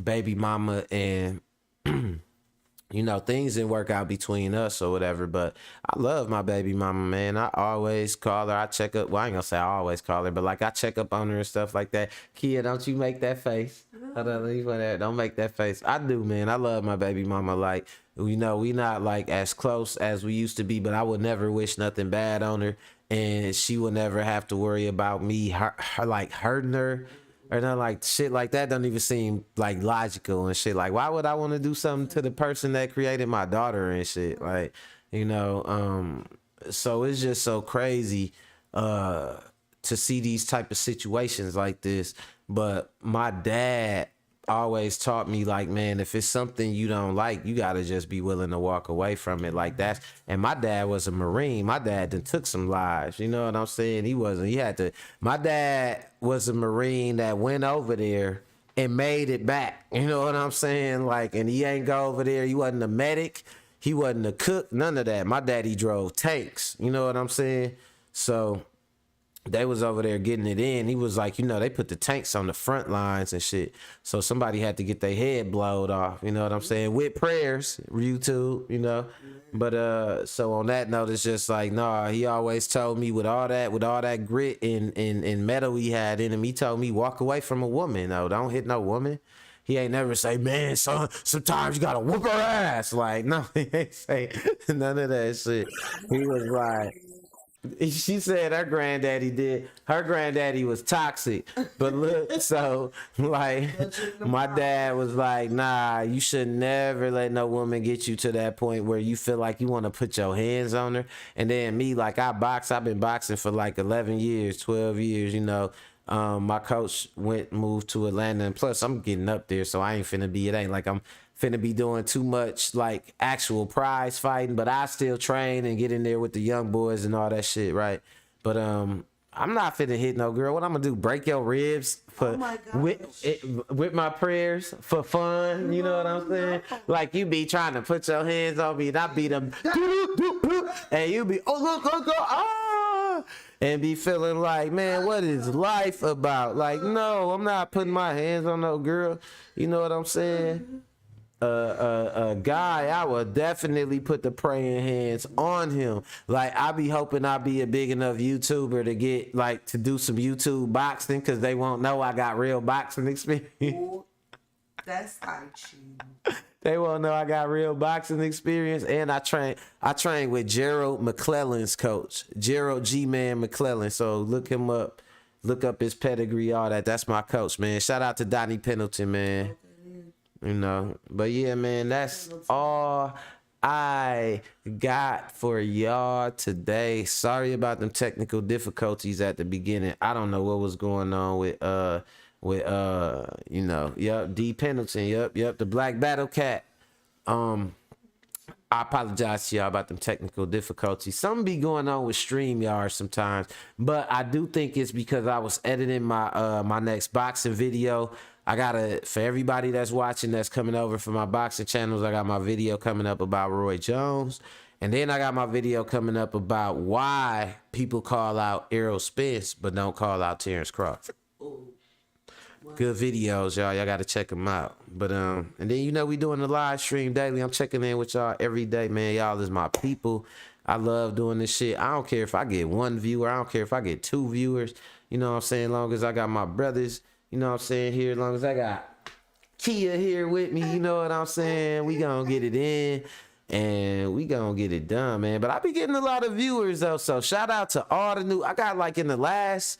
baby mama and, you know, things didn't work out between us or whatever, but I love my baby mama, man. I always call her. I check up. Well, I ain't gonna say I always call her, but like I check up on her and stuff like that. Kia, don't you make that face. Hold on, leave that. Don't make that face. I do, man. I love my baby mama. Like, you know, we not like as close as we used to be, but I would never wish nothing bad on her. And she would never have to worry about me her like hurting her. Or nothing like shit like that don't even seem like logical and shit. Like, why would I want to do something to the person that created my daughter and shit? Like, you know, so it's just so crazy to see these type of situations like this. But my dad always taught me, like, man, if it's something you don't like, you gotta just be willing to walk away from it. Like that. And my dad was a Marine. My dad done took some lives, you know what I'm saying? My dad was a Marine that went over there and made it back, you know what I'm saying? Like, and he ain't go over there, he wasn't a medic, he wasn't a cook, none of that. My daddy drove tanks, you know what I'm saying? So they was over there getting it in. He was like, you know, they put the tanks on the front lines and shit. So somebody had to get their head blowed off, you know what I'm saying? With prayers, YouTube, you know. But so on that note, it's just like, nah, he always told me with all that grit and metal he had in him, he told me walk away from a woman. No, don't hit no woman. he ain't never say, man, son, sometimes you gotta whoop her ass. Like, no, he ain't say none of that shit. He was like, she said her granddaddy was toxic. But look, so like my dad was like, nah, you should never let no woman get you to that point where you feel like you want to put your hands on her. And then me, like I've been boxing for like 11 years, 12 years, you know. My coach moved to Atlanta, and plus I'm getting up there, so I ain't finna be, it ain't like I'm finna be doing too much like actual prize fighting, but I still train and get in there with the young boys and all that shit, right? But I'm not finna hit no girl. What I'm gonna do, break your ribs for with my prayers for fun? You know what I'm saying? Like you be trying to put your hands on me and I beat them and you be and be feeling like, man, what is life about? Like, no, I'm not putting my hands on no girl. You know what I'm saying? A guy, I would definitely put the praying hands on him. Like, I be hoping I be a big enough YouTuber to get, like, to do some YouTube boxing, because they won't know I got real boxing experience. Ooh, that's like you. They won't know I got real boxing experience. And I train with Gerald McClellan's coach, Gerald G-Man McClellan. So look him up, look up his pedigree, all that. That's my coach, man. Shout out to Donnie Pendleton, man. You know, but yeah, man, that's all I got for y'all today. Sorry about them technical difficulties at the beginning. I don't know what was going on with you know, yep, D Pendleton, yep, the Black Battle Cat. I apologize to y'all about them technical difficulties. Something be going on with StreamYard sometimes, but I do think it's because I was editing my my next boxing video. I gotta, for everybody that's watching, that's coming over for my boxing channels, I got my video coming up about Roy Jones. And then I got my video coming up about why people call out Errol Spence, but don't call out Terrence Crawford. Good videos, y'all. Y'all gotta check them out. But and then, you know, we doing the live stream daily. I'm checking in with y'all every day, man. Y'all is my people. I love doing this shit. I don't care if I get 1 viewer. I don't care if I get 2 viewers. You know what I'm saying? As long as I got my brothers, you know what I'm saying, here, as long as I got Kia here with me, you know what I'm saying, we gonna get it in and we gonna get it done, man. But I be getting a lot of viewers though, so shout out to all the new, I got like in the last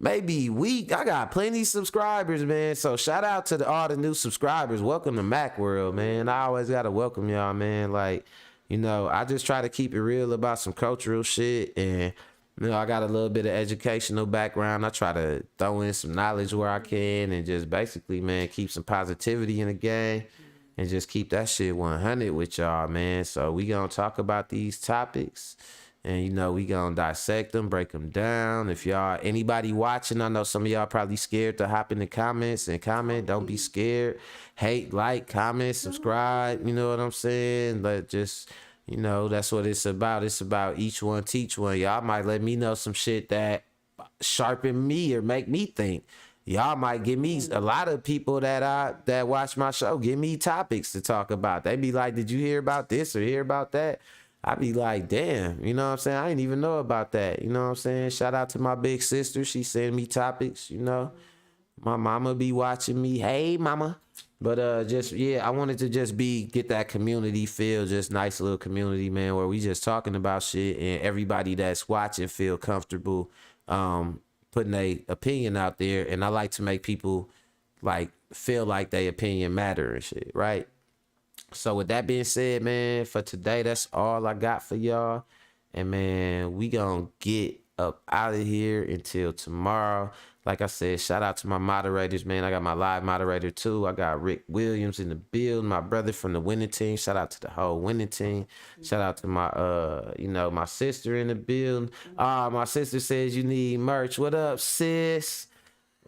maybe week, I got plenty subscribers, man. So shout out to all the new subscribers. Welcome to Mac World, man. I always gotta welcome y'all, man. Like, you know, I just try to keep it real about some cultural shit, and you know, I got a little bit of educational background. I try to throw in some knowledge where I can, and just basically, man, keep some positivity in the game and just keep that shit 100 with y'all, man. So we gonna talk about these topics, and, you know, we gonna dissect them, break them down. If y'all, anybody watching, I know some of y'all probably scared to hop in the comments and comment. Don't be scared. Hate, like, comment, subscribe. You know what I'm saying? Just... You know, that's what it's about. It's about each one teach one. Y'all might let me know some shit that sharpen me or make me think. Y'all might give me, a lot of people that watch my show give me topics to talk about. They be like, did you hear about this or hear about that? I be like, damn, you know what I'm saying? I didn't even know about that. You know what I'm saying? Shout out to my big sister. She send me topics, you know. My mama be watching me. Hey, mama. But just, yeah, I wanted to just get that community feel, just nice little community, man, where we just talking about shit and everybody that's watching feel comfortable putting their opinion out there. And I like to make people like feel like their opinion matter and shit, right? So with that being said, man, for today, that's all I got for y'all. And man, we gonna get up out of here until tomorrow. Like I said, shout out to my moderators, man. I got my live moderator too. I got Rick Williams in the build, my brother from the winning team. Shout out to the whole winning team. Shout out to my you know, my sister in the build. My sister says you need merch. What up, sis?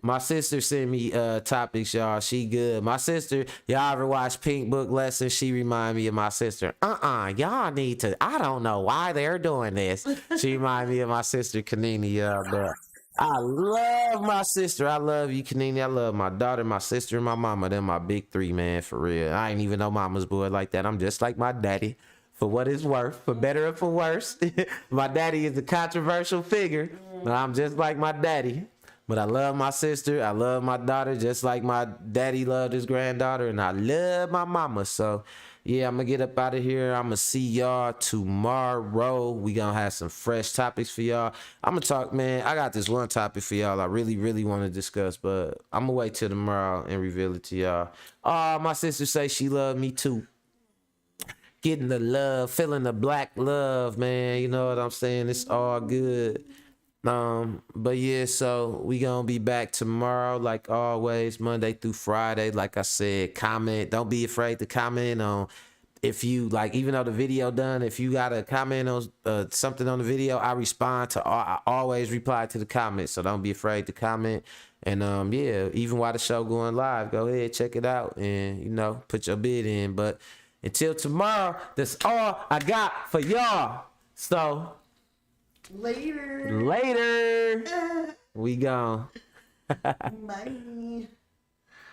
My sister sent me topics, y'all. She good. My sister, y'all ever watch Pink Book Lessons? She remind me of my sister. Y'all need to, I don't know why they're doing this. She remind me of my sister, Kanini, but I love my sister. I love you, Kanini. I love my daughter, my sister, and my mama. They're my big 3, man, for real. I ain't even know mama's boy like that. I'm just like my daddy, for what it's worth, for better or for worse. My daddy is a controversial figure, but I'm just like my daddy. But I love my sister. I love my daughter just like my daddy loved his granddaughter. And I love my mama. So, yeah, I'm going to get up out of here. I'm going to see y'all tomorrow. We going to have some fresh topics for y'all. I'm going to talk, man. I got this one topic for y'all I really, really want to discuss. But I'm going to wait till tomorrow and reveal it to y'all. My sister say she love me too. Getting the love, feeling the black love, man. You know what I'm saying? It's all good. But yeah, so we gonna be back tomorrow like always, Monday through Friday. Like I said, comment. Don't be afraid to comment on if you like, even though the video done, if you got a comment on something on the video, I respond to I always reply to the comments. So don't be afraid to comment. And yeah, even while the show going live, go ahead, check it out and, you know, put your bid in. But until tomorrow, that's all I got for y'all. So Later. Later. We gone. Bye.